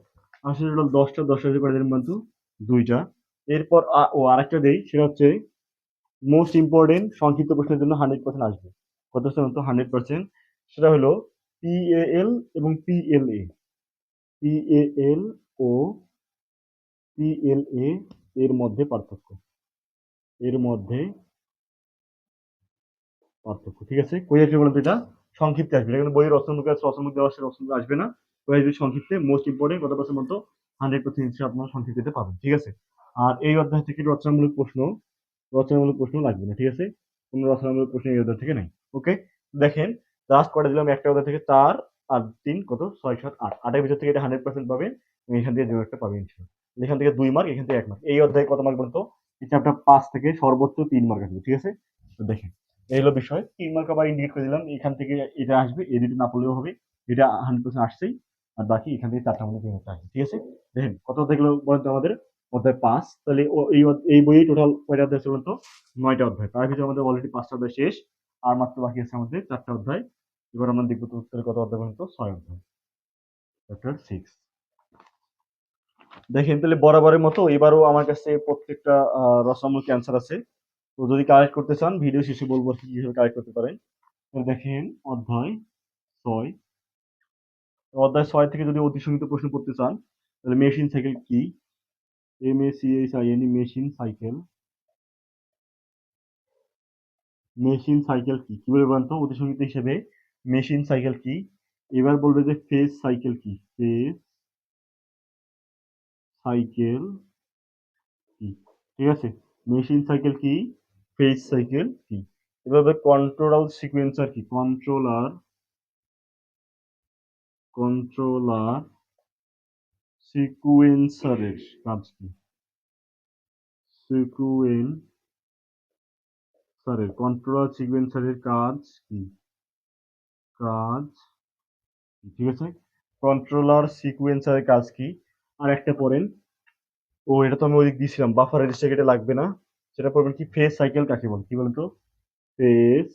A: আসলে টোটাল 10টা 10টা করে দিলাম কিন্তু 2টা। এরপর আরেকটা দেই, সেটা হচ্ছে মোস্ট ইম্পর্টেন্ট সংক্ষিপ্ত প্রশ্নের জন্য 100% আসবে। কত পার্সেন্ট? 100%। সেটা হলো পিএএল এবং পিএলএ। পিএএল ও পিএলএ এর মধ্যে পার্থক্য। এর মধ্যে পার্থক্য। ঠিক আছে, কই আসবে বলুন তো? এটা সংক্ষিপ্তে আসবে। এটা কিন্তু বইয়ের রচনামুখে আছে, রচনামুখ দেওয়া আছে, রচনামুখ আসবে না। ওই আসবে সংক্ষিপ্তে। মোস্ট ইম্পর্টেন্ট কত পার্সেন্ট মতো? 100% আপনারা সংক্ষিপ্ততে পাবেন। ঠিক আছে, আর এই অধ্যায় থেকে রচনামূলক প্রশ্ন লাগবে না। ঠিক আছে, কোনো রচনামূলক প্রশ্ন এই অধ্যায় থেকে নেই। ওকে, দেখেন লাস্ট করে দিলাম একটা অধ্যায় থেকে 4 আর 3 কত? 6 7 8। 8 এর ভিতর থেকে এটা 100% পাবেন। এখান থেকে যে একটা পাবেন ইনশাআল্লাহ। এখান থেকে 2 মার্ক, এখান থেকে 1 মার্ক। এই অধ্যায়ে কত মার্ক বলুন তো? এই চ্যাপ্টার 5 থেকে সর্বোচ্চ 3 মার্ক আসবে। ঠিক আছে, তো দেখেন এই হলো বিষয়। 3 মার্ক আবার ইন্ডিকেট করে দিলাম। এখান থেকে এটা আসবে, এই দুটো না পড়লেও হবে। এটা 100% আসছেই। আর বাকি এখান থেকে 4টা মধ্যে 3 মার্ক আসবে। ঠিক আছে, দেখেন কত দেখলো বলেন তো আমাদের? অধ্যায় 5। তাহলে এই বইয়ে টোটাল কয়টা অধ্যায় আছে বলুন তো? 9টা অধ্যায়। তার ভিতরে আমাদের অলরেডি 5টা অধ্যায় শেষ। আর মাত্র বাকি আছে আমাদের 4টা অধ্যায়। এবার আমরা দেখবো তো উত্তরে কত অধ্যায় বলুন তো? 6 অধ্যায়। চ্যাপ্টার 6। দেখেন তাহলে বরাবরের মতো এবারও আমার কাছে প্রত্যেকটা রচনামূলক অ্যান্সার আছে। তো যদি কালেক্ট করতে চান ভিডিও শেষে বলবো কিভাবে কালেক্ট করতে পারেন। তো দেখেন অধ্যায় 6। অধ্যায় 6 থেকে যদি অতি সংক্ষিপ্ত প্রশ্ন পড়তে চান তাহলে মেশিন সাইকেল কি? MACHINE machine cycle. Machine cycle কি? কি বলবে বলেন তো অতি সংক্ষিপ্ত হিসেবে? মেশিন সাইকেল কি? এবার বলবে যে ফেজ সাইকেল কি? ফেজ সাইকেল কি? ঠিক আছে, মেশিন সাইকেল কি? ফেজ সাইকেল কি? এবার বলবে কন্ট্রোলার সিকোয়েন্সার কি? কন্ট্রোলার সিকুয়েন্সারের কাজ কি? কন্ট্রোলার সিকুয়েন্সারের কাজ কি? কাজ কি? ঠিক আছে, কন্ট্রোলার সিকুয়েন্সারের কাজ কি? আর একটা পড়েন। এটা তো আমি ওই দিয়েছিলাম, বাফার রেজিস্টার, এটা লাগবে না। সেটা পড়বেন কি? ফেজ সাইকেল কাকে বলে? কি বলেন তো? ফেজ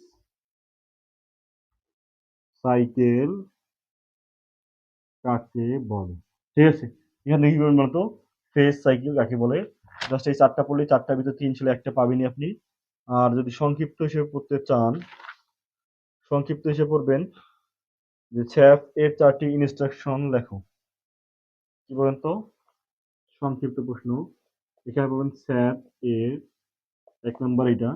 A: সাইকেল কাকে বলে? ঠিক আছে, এখানে কি করবেন বলতো? ফেজ সাইকেল কাকে বলে? জাস্ট এই 4টা পড়লে 4টার ভিতর 3 ছিল, একটা পাবেনই আপনি। আর যদি সংক্ষিপ্ত হিসেবে পড়তে চান, সংক্ষিপ্ত হিসেবে পড়বেন যে ছ্যাপ এর 4টি ইনস্ট্রাকশন লেখো। কি বলেন তো? সংক্ষিপ্ত প্রশ্ন। এখানে পাবেন ছ্যাপ এর 1 নম্বর এটা,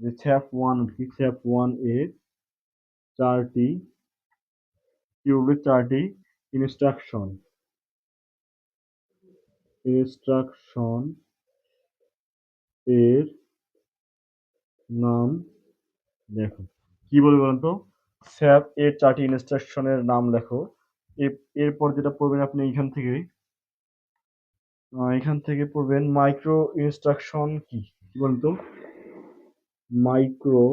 A: যে ছ্যাপ 1 কি? ছ্যাপ 1 এর 4টি কি বলবে? 4টি ইনস্ট্রাকশন। ইনস্ট্রাকশন এর নাম লেখো। কি বলবে বলেন তো? স্যাপ এর 4টি ইনস্ট্রাকশনের নাম লেখো। এরপর যেটা পড়বেন আপনি এখান থেকে পড়বেন মাইক্রো ইনস্ট্রাকশন কি? কি বলেন তো? Micro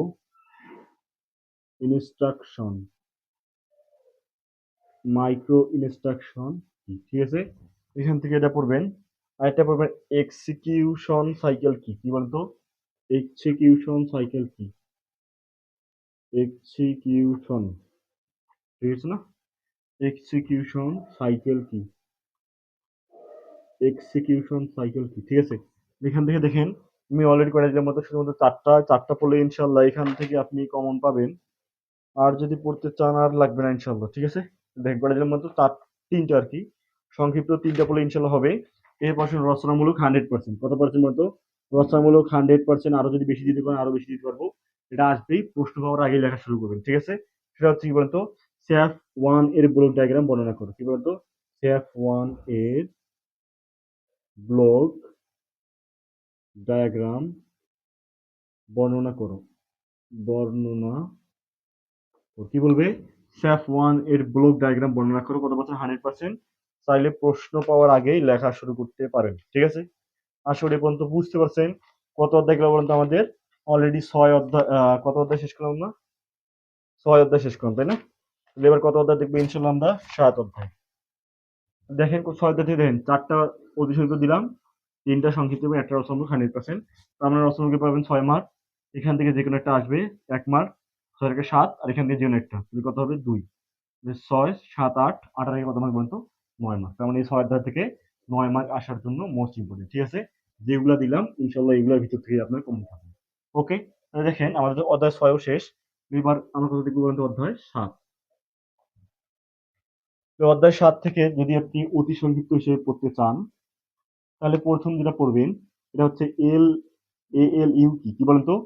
A: instruction. মাইক্রো ইনস্ট্রাকশন কি? ঠিক আছে, এখান থেকে এটা পড়বেন। আর এটা পড়বেন এক্সিকিউশন সাইকেল কি? কি বলেন তো? এক্সিকিউশন সাইকেল কি? এক্সিকিউশন, ঠিক আছে না? এক্সিকিউশন সাইকেল কি? এক্সিকিউশন সাইকেল কি? ঠিক আছে, এখান থেকে দেখেন আমি অলরেডি করে দিলাম মতো শুধুমাত্র 4টা পড়লে ইনশাল্লাহ এখান থেকে আপনি কমন পাবেন। আর যদি পড়তে চান আর লাগবে না ইনশাল্লাহ। ঠিক আছে, দেখেন করে দিলাম মতো 3টা আর কি। সংক্ষিপ্ত 3টা পড়লে ইনশাল্লাহ হবে। এরপর রচনামূলক 100%। কত পার্সেন্ট মতো? রচনামূলক 100%। আরো যদি বেশি দিতে পারেন আরো বেশি দিতে পারবো। এটা আসবেই, প্রশ্ন পাওয়ার আগেই লেখা শুরু করবেন। ঠিক আছে, সেটা হচ্ছে কি বলতো? স্যাফ 1 এর ব্লক ডায়াগ্রাম বর্ণনা করো। কি বলতো? স্যাফ 1 এর ব্লক ডায়াগ্রাম বর্ণনা করো। বর্ণনা কি বলবে, স্যাফ ওয়ান এর ব্লক ডায়াগ্রাম বর্ণনা করো, কত বছর 100%। চাইলে প্রশ্ন পাওয়ার আগেই লেখা শুরু করতে পারেন, ঠিক আছে। আশা করি এ পর্যন্ত বুঝতে পারছেন। কত অধ্যায় গেল বলুন তো আমাদের? অলরেডি 6 অধ্যায়, কত অধ্যায় শেষ করলাম না? 6 অধ্যায় শেষ করলাম, তাই না? তাহলে এবার কত অধ্যায় দেখবো ইনশাল্লাহ আমরা? 7 অধ্যায়। দেখেন 6 অধ্যায় থেকে দেখেন 4টা অধিসংখ্য দিলাম, 3টা সংক্ষিপ্ত এবং একটা রচনামূলক 100%। তো আমরা রচনামূলকে পাবেন 6 মার্ক, এখান থেকে যে কোনো একটা আসবে 1 মার্ক, 6 থেকে 7, আর এখান থেকে যে কোনো একটা, তাহলে কত হবে 2। 6, 7, 8, 8 থেকে কত মার্ক বলুন তো? 9 মার্ক। তার মানে এই 6 অধ্যায় থেকে 9 মার্ক আসার জন্য মোস্ট ইম্পর্টেন্ট, ঠিক আছে। যেগুলা দিলাম ইনশাল্লাহ এগুলোর ভিতর থেকে আপনার কমন থাকবে। ওকে, তাহলে দেখেন আমাদের অধ্যায় 6ও শেষ। এবার আমরা কত দেখবো বলুন তো? অধ্যায় 7। তো অধ্যায় 7 থেকে যদি আপনি অতি সংক্ষিপ্ত হিসেবে পড়তে চান, তাহলে প্রথম যেটা পড়বেন এটা হচ্ছে এল ইউ কি, কি বলেন তো?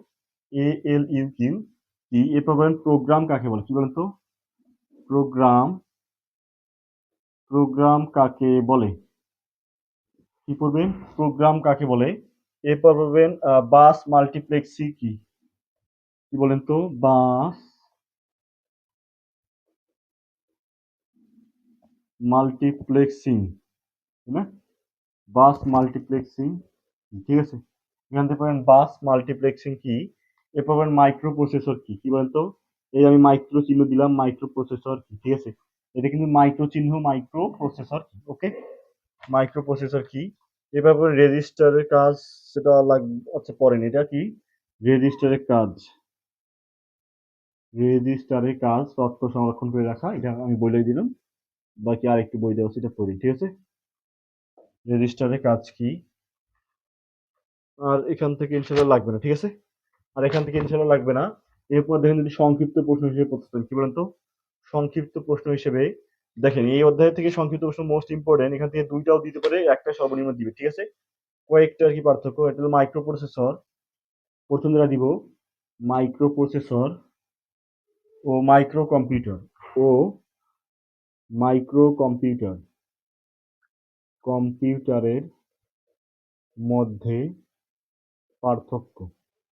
A: এল ইউ কিউ কি? এরপর বলেন প্রোগ্রাম কাকে বলে, কি বলেন তো? প্রোগ্রাম, প্রোগ্রাম কাকে বলে? কি পড়বেন? প্রোগ্রাম কাকে বলে। এরপর পড়বেন বাস মাল্টিপ্লেক্সি কি, কি বলেন তো? বাস মাল্টিপ্লেক্সিং, তাই না? বাস মাল্টিপ্লেক্সিং, ঠিক আছে। এখান থেকে পড়েন বাস মাল্টিপ্লেক্সিং কি। এরপর পড়েন মাইক্রো প্রসেসর কি, কি বলেন তো? এই আমি মাইক্রো চিহ্ন দিলাম, মাইক্রো প্রসেসর কি, ঠিক আছে। এটা কিন্তু মাইক্রো চিহ্ন, মাইক্রো প্রসেসর কি, ওকে। মাইক্রো প্রসেসর কি। এবার পরে রেজিস্টারের কাজ, সেটা আচ্ছা পড়েন, এটা কি? রেজিস্টারের কাজ, রেজিস্টারের কাজ তথ্য সংরক্ষণ করে রাখা, এটা আমি বলে দিলাম। বাকি আর একটু বই দেওয়া, সেটা পড়ি, ঠিক আছে। রেজিস্টারের কাজ কি। আর এখান থেকে ইনশাল্লাহ লাগবে না, ঠিক আছে। আর এখান থেকে ইনশাল্লাহ লাগবে না। এরপর দেখেন যদি সংক্ষিপ্ত প্রশ্ন হিসেবে পড়তে চান, কি বলেন তো? সংক্ষিপ্ত প্রশ্ন হিসেবে দেখেন এই অধ্যায় থেকে সংক্ষিপ্ত প্রশ্ন মোস্ট ইম্পর্টেন্ট, এখান থেকে 2টাও দিতে পারে, একটা সর্বনিম্ন দিবে, ঠিক আছে। কয়েকটা কি পার্থক্য, এটা হলো মাইক্রো প্রসেসর। প্রথম যেটা দিব, মাইক্রো প্রসেসর ও মাইক্রো কম্পিউটার, ও মাইক্রো কম্পিউটার, কম্পিউটারের মধ্যে পার্থক্য,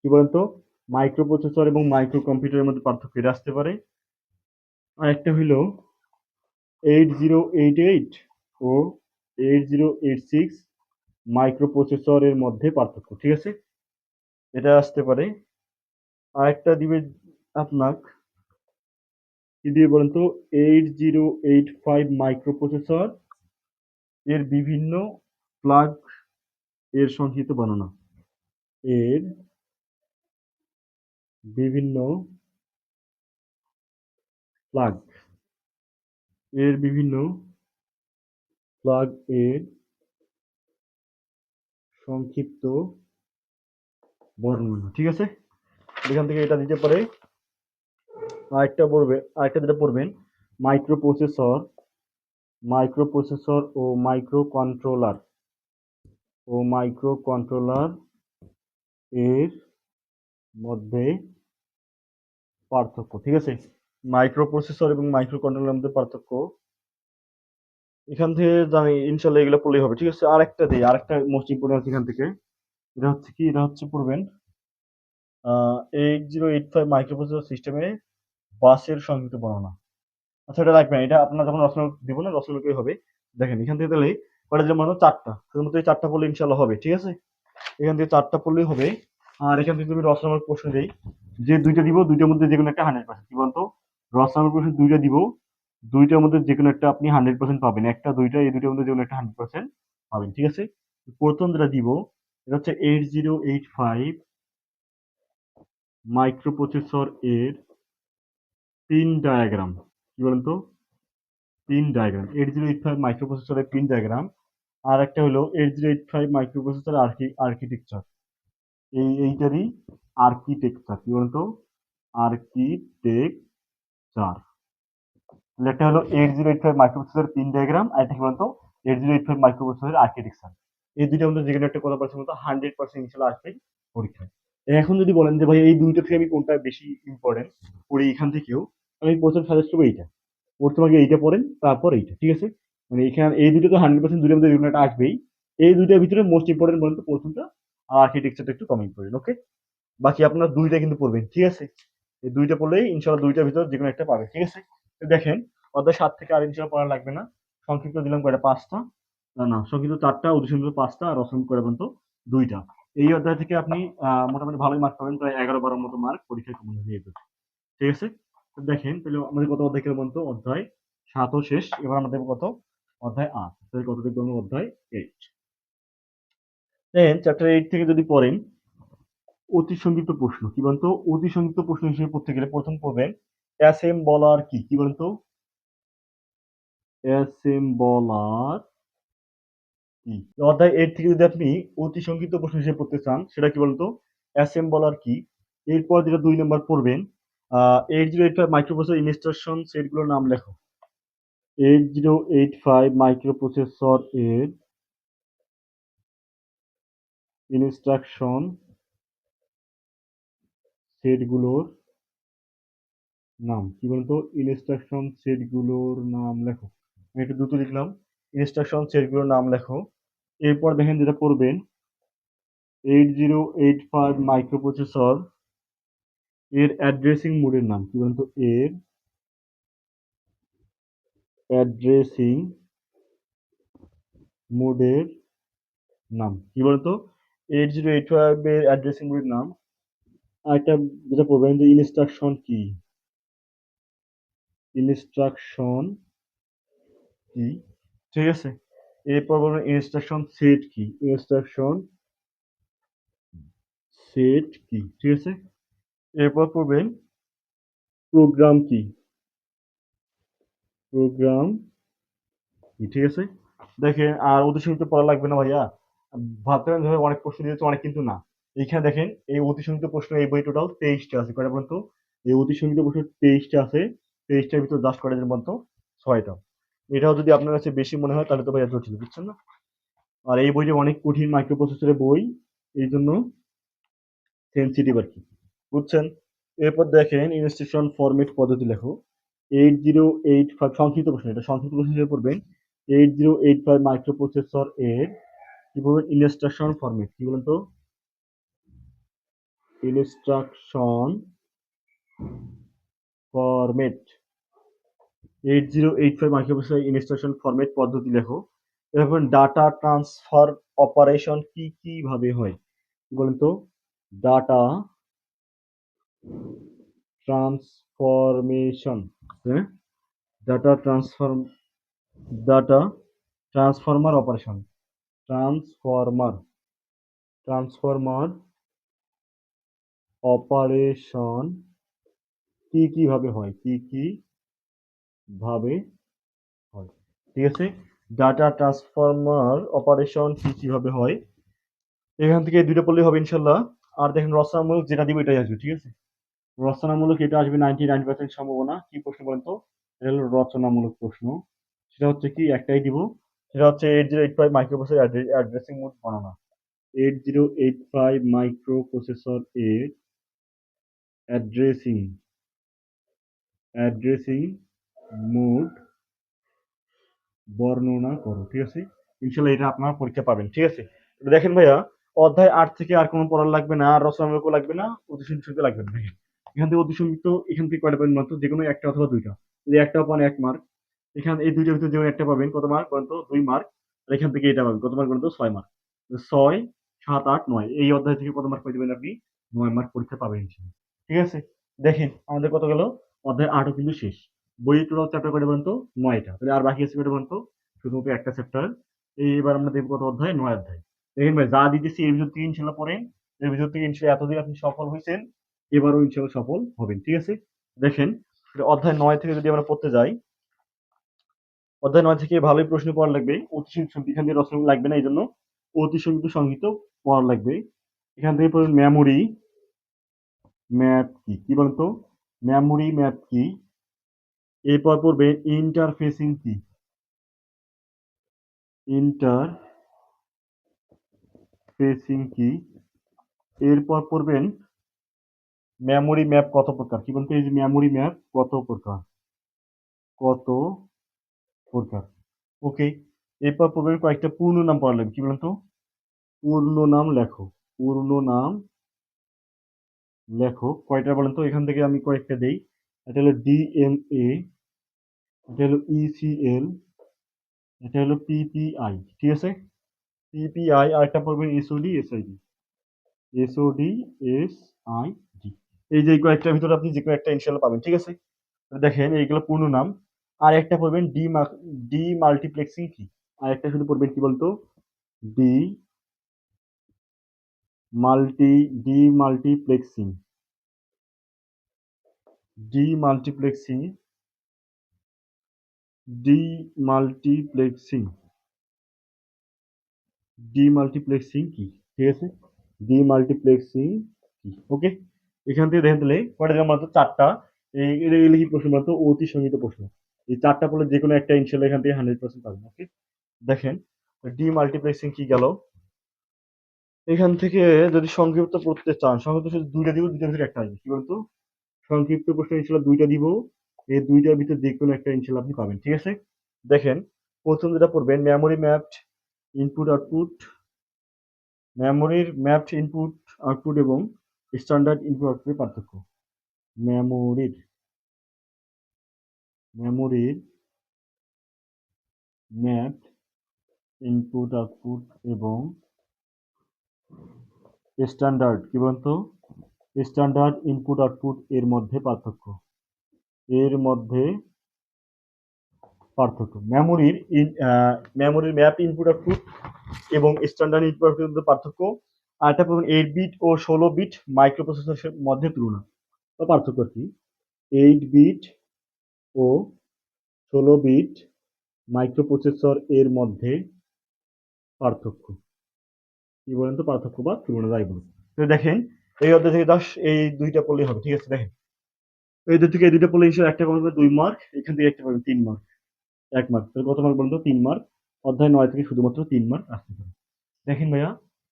A: কি বলেন তো? মাইক্রো প্রসেসর এবং মাইক্রো কম্পিউটারের মধ্যে পার্থক্য এটা আসতে পারে। আর একটা হইলো 8088 ও 8086 মাইক্রো প্রসেসরের মধ্যে পার্থক্য, ঠিক আছে। এটা আসতে পারে। আর একটা দিবে আপনার, কি দিয়ে বলেন তো? 8085 মাইক্রো প্রসেসর এর বিভিন্ন প্লাগ এর সংক্ষিপ্ত বর্ণনা, এর বিভিন্ন প্লাগ, এর বিভিন্ন প্লাগ এর সংক্ষিপ্ত বর্ণনা, ঠিক আছে। এখান থেকে এটা দিতে পারে। আরেকটা পড়বে, আরেকটা যেটা পড়বেন, মাইক্রো প্রসেসর, মাইক্রো প্রসেসর ও মাইক্রো কন্ট্রোলার, ও মাইক্রো কন্ট্রোলার এর মধ্যে পার্থক্য, ঠিক আছে। মাইক্রো প্রসেসর এবং মাইক্রো কন্ট্রোলারের মধ্যে পার্থক্য, এখান থেকে জানি ইনশাল্লাহ এগুলো পড়লেই হবে, ঠিক আছে। আরেকটা দিই, আরেকটা মোস্ট ইম্পর্টেন্ট আছে এখান থেকে। এটা হচ্ছে কি, এটা হচ্ছে পড়বেন 8085 মাইক্রো প্রসেসর সিস্টেমে বাসের সংক্ষিপ্ত বর্ণনা। আচ্ছা এটা রাখবেন, এটা আপনার যখন রচনা দিব না, রচনাকেই হবে। দেখেন এখান থেকে তাহলে কয়টা যেমন 4টা, শুধুমাত্র এই 4টা পড়লে ইনশাল্লাহ হবে, ঠিক আছে। এখান থেকে 4টা পড়লেই হবে। আর এখান থেকে তুমি রচনামূলক প্রশ্ন দেই, যে 2টা দিব, 2টার মধ্যে যে কোনো একটা 100%, কি বলতো? রচনামূলক প্রশ্ন 2টা দিব, 2টার মধ্যে যে কোনো একটা আপনি 100% পাবেন, একটা 2টা, এই 2টার মধ্যে যে কোনো একটা 100% পাবেন, ঠিক আছে। প্রথম যেটা দিব, এটা হচ্ছে 8085 মাইক্রো প্রসেসর এর পিন ডায়াগ্রাম, কি বলেন তো? পিন ডায়াগ্রাম, 8085 মাইক্রো প্রসেসরের পিন ডায়াগ্রাম। আর একটা হলো 8085 মাইক্রো প্রসেসর আর্কিটেকচার, এইটারই আর্কিটেকচার, কি বলতো? আর্কিটেকচার। একটা হলো 8085 মাইক্রোপ্রসেসর পিন ডায়াগ্রাম, আর একটা কি বলতো? 8085 মাইক্রোপ্রসেসর আর্কিটেকচার। এই দুইটার মধ্যে যেকোনো একটা কত পার্সেন্ট মতো 100% ইনশাল্লাহ আসবে পরীক্ষায়। এখন যদি বলেন যে ভাই এই দুইটা থেকে আমি কোনটা বেশি ইম্পর্টেন্ট পড়ি এখান থেকেও, আমি প্রথম সাজেস্ট করবো এইটা। প্রথম আগে এইটা পড়েন, তারপর এইটা, ঠিক আছে। মানে এখানে এই দুটো তো 100% দুইটার মধ্যে যেকোনো একটা আসবেই। এই দুইটার ভিতরে মোস্ট ইম্পর্টেন্ট বলেন তো প্রথমটা, আর আর্কিটেকচারটা একটু কম ইম্পর্টেন্ট, ওকে। বাকি আপনার দুইটা কিন্তু পড়বেন, ঠিক আছে। এই দুইটা পড়লেই ইনশাল্লাহ দুইটার ভিতর যে কোনো একটা পাবে, ঠিক আছে? তো দেখেন অধ্যায় 7 থেকে আর ইনশাল্লাহ পড়া লাগবে না। সংক্ষিপ্ত দিলাম কয়টা 5টা, না সংক্ষিপ্ত 4টা, অধিসংখ্য 5টা আর রসম কয়টা পর্যন্ত 2টা। এই অধ্যায় থেকে আপনি মোটামুটি ভালোই মার্ক পাবেন, প্রায় 11-12 মতো মার্ক পরীক্ষায় কমন হয়ে যাবে, ঠিক আছে? তো দেখেন তাহলে আমাদের কত অধ্যায় গেল বলতো, অধ্যায় 7ও শেষ। এবার আমরা দেখবো কত, অধ্যায় 8। তাহলে কত দেখবো আমরা, অধ্যায় 8। দেন চ্যাপ্টার 8 থেকে যদি পড়েন অতি সংক্ষিপ্ত প্রশ্ন, কি বলতো? অতি সংক্ষিপ্ত প্রশ্ন হিসেবে পড়তে গেলে প্রথম পড়বেন অ্যাসেম্বলার কি, কি বলতো? অ্যাসেম্বলার কি? অধ্যায় 8 থেকে যদি আপনি অতি সংক্ষিপ্ত প্রশ্ন হিসেবে পড়তে চান, সেটা কি বলতো? অ্যাসেম্বলার কি। এরপর যেটা 2 নম্বর পড়বেন 8085 মাইক্রোপ্রসেসর ইনস্ট্রাকশন সেটগুলোর নাম লেখো। 8085 মাইক্রোপ্রসেসর এর ইনস্ট্রাকশন সেটগুলোর নাম, কি বলতো? ইনস্ট্রাকশন সেটগুলোর নাম লেখো। আমি একটু দ্রুত লিখলাম, ইনস্ট্রাকশন সেটগুলোর নাম লেখো। এরপর দেখেন যেটা পড়বেন 8085 মাইক্রোপ্রসেসর এর অ্যাড্রেসিং মোডের নাম, কি বলতো? এর অ্যাড্রেসিং মোডের নাম, কি বলতো? 8085 এর অ্যাড্রেসিং মোডের নাম। আরেকটা যেটা পড়বেন যে ইনস্ট্রাকশন কি, ইনস্ট্রাকশন কি, ঠিক আছে? এরপর বলবেন ইনস্ট্রাকশন সেট কি, ইনস্ট্রাকশন সেট কি, ঠিক আছে? এরপর পড়বেন প্রোগ্রাম কি, প্রোগ্রাম কি, ঠিক আছে? দেখেন আর অতি সংক্ষিপ্ত পড়া লাগবে না ভাইয়া, ভাবতে পারেন ধরো অনেক প্রশ্ন দিয়েছে, অনেক কিন্তু না। এইখানে দেখেন এই অতি সংক্ষিপ্ত প্রশ্ন এই বই টোটাল 23টা আছে, কয়টা পর্যন্ত? এই অতি সংক্ষিপ্ত প্রশ্ন 23টা আছে, 23টার ভিতর জাস্ট কয়টা পর্যন্ত? 6টা। এটাও যদি আপনার কাছে বেশি মনে হয় তাহলে তো ভাইয়া জটিল, বুঝছেন না? আর এই বইটা অনেক কঠিন মাইক্রোপ্রসেসরের বই, এই জন্য সেন্সিটিভ আর কি, বুঝছেন? এরপর দেখেন ইনস্ট্রাকশন ফরম্যাট পদ্ধতি লেখো। 8085 সংক্ষিপ্ত প্রশ্ন, এটা সংক্ষিপ্ত প্রশ্ন হিসেবে পড়বেন। 8085 মাইক্রোপ্রসেসর এর কি বলবেন? ইনস্ট্রাকশন ফরম্যাট, কি বলেন তো? Instruction format. 8085 microprocessor instruction format পদ্ধতি লেখো। এরপর ডাটা ট্রান্সফার অপারেশন কি কি ভাবে হয়, কি বলেন তো? ডাটা ট্রান্সফরমেশন, হ্যাঁ, data transform, data transformer operation, transformer, transformer operation কি কি ভাবে হয়, কি কি ভাবে হয়, ঠিক আছে? ডাটা ট্রান্সফরমার অপারেশন কি কি ভাবে হয়, এখান থেকে দুইটা পড়লেই হবে ইনশাল্লাহ। আর দেখেন রচনামূলক যেটা দিব এটাই আসবে, ঠিক আছে? রচনামূলক এটা আসবে 99% সম্ভাবনা। কি প্রশ্ন বলেন তো? এটা হলো রচনামূলক প্রশ্ন। সেটা হচ্ছে কি, একটাই দিব, সেটা হচ্ছে 8085 মাইক্রোপ্রসেসর অ্যাড্রেসিং মোড গণনা। 8085 মাইক্রোপ্রসেসর এর অ্যাড্রেসিং, অ্যাড্রেসিং মোড বর্ণনা করো, ঠিক আছে? ইনশাল্লাহ এটা আপনার পরীক্ষা পাবেন, ঠিক আছে? তো দেখেন ভাইয়া, অধ্যায় 8 থেকে আর কোনো পড়ার লাগবে না, আর রচনামূলকও লাগবে না, অতিসংক্ষিপ্ত লাগবে না। দেখেন এখান থেকে অতিসংক্ষিপ্ত, এখান থেকে কয়টা পাবেন মাত্র? যে কোনো একটা অথবা দুইটা। যদি একটাও পান 1 মার্ক। এখানে এই দুইটার ভিতরে যে কোনো একটা পাবেন, কত মার্ক বলেন তো? 2 মার্ক। আর এখান থেকে এটা পাবেন, কত মার্ক বলেন তো? 6 মার্ক। 6, 7, 8, 9 এই অধ্যায় থেকে কত মার্ক পেয়ে যাবেন আপনি? 9 মার্ক পরীক্ষা পাবেন ইনশাল্লাহ, ঠিক আছে? দেখেন আমাদের কত গেল, অধ্যায় 8ও কিন্তু শেষ। বইয়ের টোটাল চ্যাপ্টার কয়টা বলেন তো? 9টা। তাহলে আর বাকি আছে কয়টা বলেন তো? শুধুমাত্র একটা চ্যাপ্টার। এবার আমরা দেখবো কত অধ্যায়? 9 অধ্যায়। দেখেন ভাই, যা দিতেছি এর ভিতর থেকে ইনশাল্লাহ পড়েন। এর ভিতর থেকে ইনশাল্লাহ এতদিন আপনি সফল হয়েছেন, এবারও ইনশাল্লাহ সফল হবেন, ঠিক আছে? দেখেন অধ্যায় 9 থেকে যদি আমরা পড়তে যাই, অধ্যায় 9 থেকে ভালোই প্রশ্ন পড়া লাগবে। অতি সংক্ষিপ্ত, এখান থেকে রচনা লাগবে না, এই জন্য অতি সংক্ষিপ্ত সংক্ষিপ্ত পড়া লাগবে। এখান থেকে পড়বেন মেমোরি ম্যাপ কি, কি বলতো? মেমোরি ম্যাপ কি। এরপর পড়বে ইন্টারফেসিং কি, ইন্টারফেসিং কি। এরপর পড়বেন মেমোরি ম্যাপ কত প্রকার, কি বলতো? এই যে মেমোরি ম্যাপ কত প্রকার, কত প্রকার, ওকে। এরপর পড়বেন কয়েকটা পূর্ণ নাম পড়া লাগবে, কি বলতো? পূর্ণ নাম লেখো, পূর্ণ নাম লেখক কয়টা বলেন তো? এখান থেকে আমি কয়েকটা দেই। এটা হলো ডিএমএ, এটা হলো ইসিএল, এটা হলো পিপিআই। ঠিক আছে? পিপিআই আর একটা পড়বেন এসওডি এসআইডি। SOD SID. এই যে এই কয়েকটার ভিতরে আপনি যে কোনো একটা ইনশাআল্লাহ পাবেন। ঠিক আছে? তো দেখেন এইগুলো পূর্ণ নাম। আর একটা পড়বেন ডি মাল্টিপ্লেক্সিং কি? আর একটা শুধু পড়বেন কি বলতো? De multi demultiplexing. Demultiplexing, demultiplexing, demultiplexing কি? ঠিক আছে? ডিমাল্টিপ্লেক্সিং কি? ওকে? এখান থেকে দেখেন তাহলে কয়টা দিলাম মাত্র? ৪ টা। এগুলো কি প্রশ্ন মাত্র? অতি সীমিত প্রশ্ন। এই ৪ টা পড়লে যেকোনো একটা ইনশাআল্লাহ এখান থেকে 100% পাবেন। ওকে? দেখেন ডিমাল্টিপ্লেক্সিং কি গেল? এখান থেকে যদি সংক্ষিপ্ত পড়তে চান, সংক্ষিপ্ত শুধু ২ টা দিব, ২ টার ভিতরে একটা আসবে। কি বলতো? সংক্ষিপ্ত প্রশ্ন ইনশাআল্লাহ ২ টা দিব। এই ২ টার ভিতরে যেকোনো একটা ইনশাআল্লাহ আপনি পাবেন। ঠিক আছে? দেখেন ১ম যেটা পড়বেন মেমোরি ম্যাপড ইনপুট আউটপুট, মেমোরির ম্যাপড ইনপুট আউটপুট এবং স্ট্যান্ডার্ড ইনপুট আউটপুটের পার্থক্য। মেমোরির মেমোরির ম্যাপড ইনপুট আউটপুট এবং স্ট্যান্ডার্ড কি বলতো? স্ট্যান্ডার্ড ইনপুট আউটপুট এর মধ্যে পার্থক্য। এর মধ্যে পার্থক্য। মেমোরির ম্যাপ ইনপুট আউটপুট এবং স্ট্যান্ডার্ড ইনপুট আউটপুটের মধ্যে পার্থক্য। আর একটা 8 বিট ও 16 বিট মাইক্রোপ্রসেসরের মধ্যে তুলনা বা পার্থক্য কি? 8 বিট ও 16 বিট মাইক্রোপ্রসেসর এর মধ্যে পার্থক্য। কি বলেন তো? পার্থক্য বা তুলনা যাই বলুন। তো দেখেন এই অধ্যায় থেকে 10 এই ২ টা পড়লেই হবে। ঠিক আছে? দেখেন। এই ২ থেকে এই ২ টা পড়লে হিসেবে একটা পাবেন ২ মার্ক, এখান থেকে একটা পাবেন ৩ মার্ক। ১ মার্ক। তাহলে কত মার্ক বলুন তো? ৩ মার্ক। অধ্যায় ৯ থেকে শুধুমাত্র ৩ মার্ক আসতে পারে। দেখেন ভাইয়া,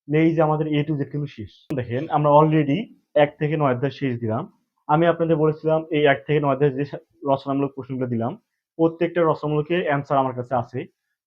A: এই যে আমাদের A to Z কিন্তু শেষ। দেখেন আমরা অলরেডি ১ থেকে ৯ অধ্যায় শেষ দিলাম। আমি আপনাদের বলেছিলাম এই ১ থেকে ৯ অধ্যায়ে যে রচনামূলক প্রশ্নগুলো দিলাম, প্রত্যেকটা রচনামূলকের অ্যান্সার আমার কাছে আছে।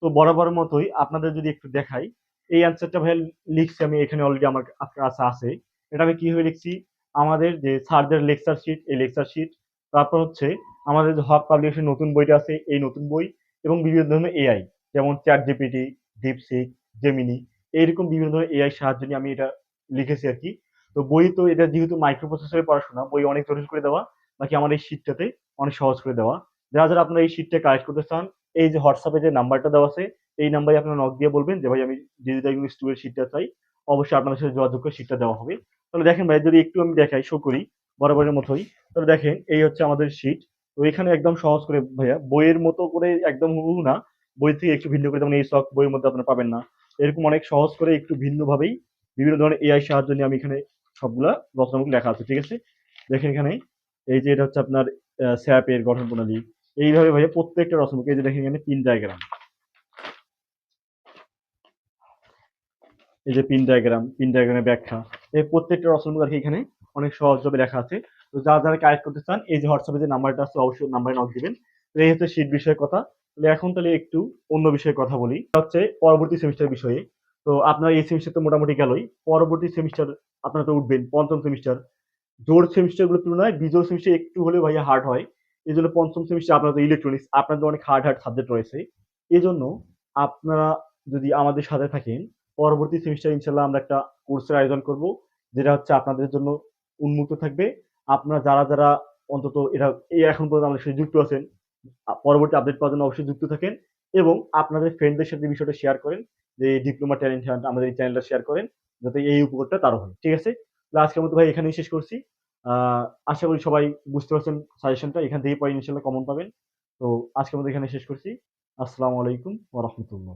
A: তো বরাবরের মতোই আপনাদের যদি একটু দেখাই, এই অ্যান্সারটা ভাইয়া লিখছি আমি এখানে অলরেডি আমার কাছে আছে। এটা আমি কিভাবে লিখছি? আমাদের যে স্যারদের লেকচার শিট, এই লেকচার শিট, তারপর হচ্ছে আমাদের যে হক পাবলিকেশন নতুন বইটা আছে, এই নতুন বই এবং বিভিন্ন ধরনের এআই যেমন ChatGPT, DeepSeek, Gemini এইরকম বিভিন্ন ধরনের এআই সাহায্য নিয়ে আমি এটা লিখেছি আরকি। তো বই তো এটা যেহেতু মাইক্রো প্রসেসরের পড়াশোনা, বই অনেক জটিল করে দেওয়া, বাকি আমার এই শিটটাতে অনেক সহজ করে দেওয়া। যারা আপনারা এই শিটটা কালেক্ট করতে চান, এই যে হোয়াটসঅ্যাপে যে নাম্বারটা দেওয়া আছে, এই নাম্বারে আপনারা নক দিয়ে বলবেন যে ভাই আমি ডিজিটাল ইংলিশ 2 এর শিটটা চাই। অবশ্যই আপনাদের সাথে যোগাযোগ করে শিটটা দেওয়া হবে। তাহলে দেখেন ভাই যদি একটু আমি দেখাই, শো করি বরাবরের মতোই। তাহলে দেখেন এই হচ্ছে আমাদের শিট। তো এখানে একদম সহজ করে ভাইয়া বইয়ের মতো করে একদম হুবহু না, বই থেকে একটু ভিন্ন করে যেমন এই শখ বইয়ের মধ্যে আপনারা পাবেন না। এরকম অনেক সহজ করে একটু ভিন্নভাবেই বিভিন্ন ধরনের এআই সাহায্য নিয়ে আমি এখানে সবগুলা রচনামূলক লেখা আছে। ঠিক আছে? দেখেন এখানে এই যে এটা হচ্ছে আপনার স্যাপ এর গঠন প্রণালী। এইভাবে ভাইয়া প্রত্যেকটা রচনামূলক এই যে দেখেন এখানে পিন ডায়াগ্রাম। এই যে পিন ডায়াগ্রামের ব্যাখ্যা। এই প্রত্যেকটা রচনামূলক আরকি এখানে অনেক সহজভাবে লেখা আছে। তো যারা কালেক্ট করতে চান এই যে হোয়াটসঅ্যাপে যে নাম্বারটা আছে অবশ্যই নাম্বারে নক দিবেন। তো এই হচ্ছে শীট বিষয়ের কথা। তাহলে এখন তাহলে একটু অন্য বিষয়ে কথা বলি। সেটা হচ্ছে পরবর্তী সেমিস্টার বিষয়ে। তো আপনার এই সেমিস্টার তো মোটামুটি গেলই। পরবর্তী সেমিস্টার আপনারা তো উঠবেন ৫ম সেমিস্টার। জোর সেমিস্টারগুলোর তুলনায় বিজোড় সেমিস্টার একটু হলেও ভাইয়া হার্ড হয়। এজন্য ৫ম সেমিস্টার আপনাদের ইলেকট্রনিক্স আপনাদের অনেক হার্ড সাবজেক্ট রয়েছে। এজন্য আপনারা যদি আমাদের সাথে থাকেন, পরবর্তী সেমিস্টারে ইনশাআল্লাহ আমরা একটা কোর্সের আয়োজন করব। যেটা হচ্ছে আপনাদের জন্য উন্মুক্ত থাকবে। আপনারা যারা অন্তত এখন পর্যন্ত আমাদের সাথে যুক্ত আছেন, পরবর্তী আপডেট পাওয়ার জন্য অবশ্যই যুক্ত থাকেন এবং আপনাদের ফ্রেন্ডদের সাথে বিষয়টা শেয়ার করেন যে ডিপ্লোমা ট্যালেন্ট হান্ট আমাদের এই চ্যানেলটা শেয়ার করেন যাতে এই উপকারটা তারও হয়। ঠিক আছে? তো আজকের মতো ভাই এখানেই শেষ করছি। আশা করি সবাই বুঝতে পারছেন সাজেশনটা। এখান থেকেই পরে ইনশাআল্লাহ কমন পাবেন। তো আজকের মতো এখানে শেষ করছি। আসসালামু আলাইকুম ওয়া রাহমাতুল্লাহ।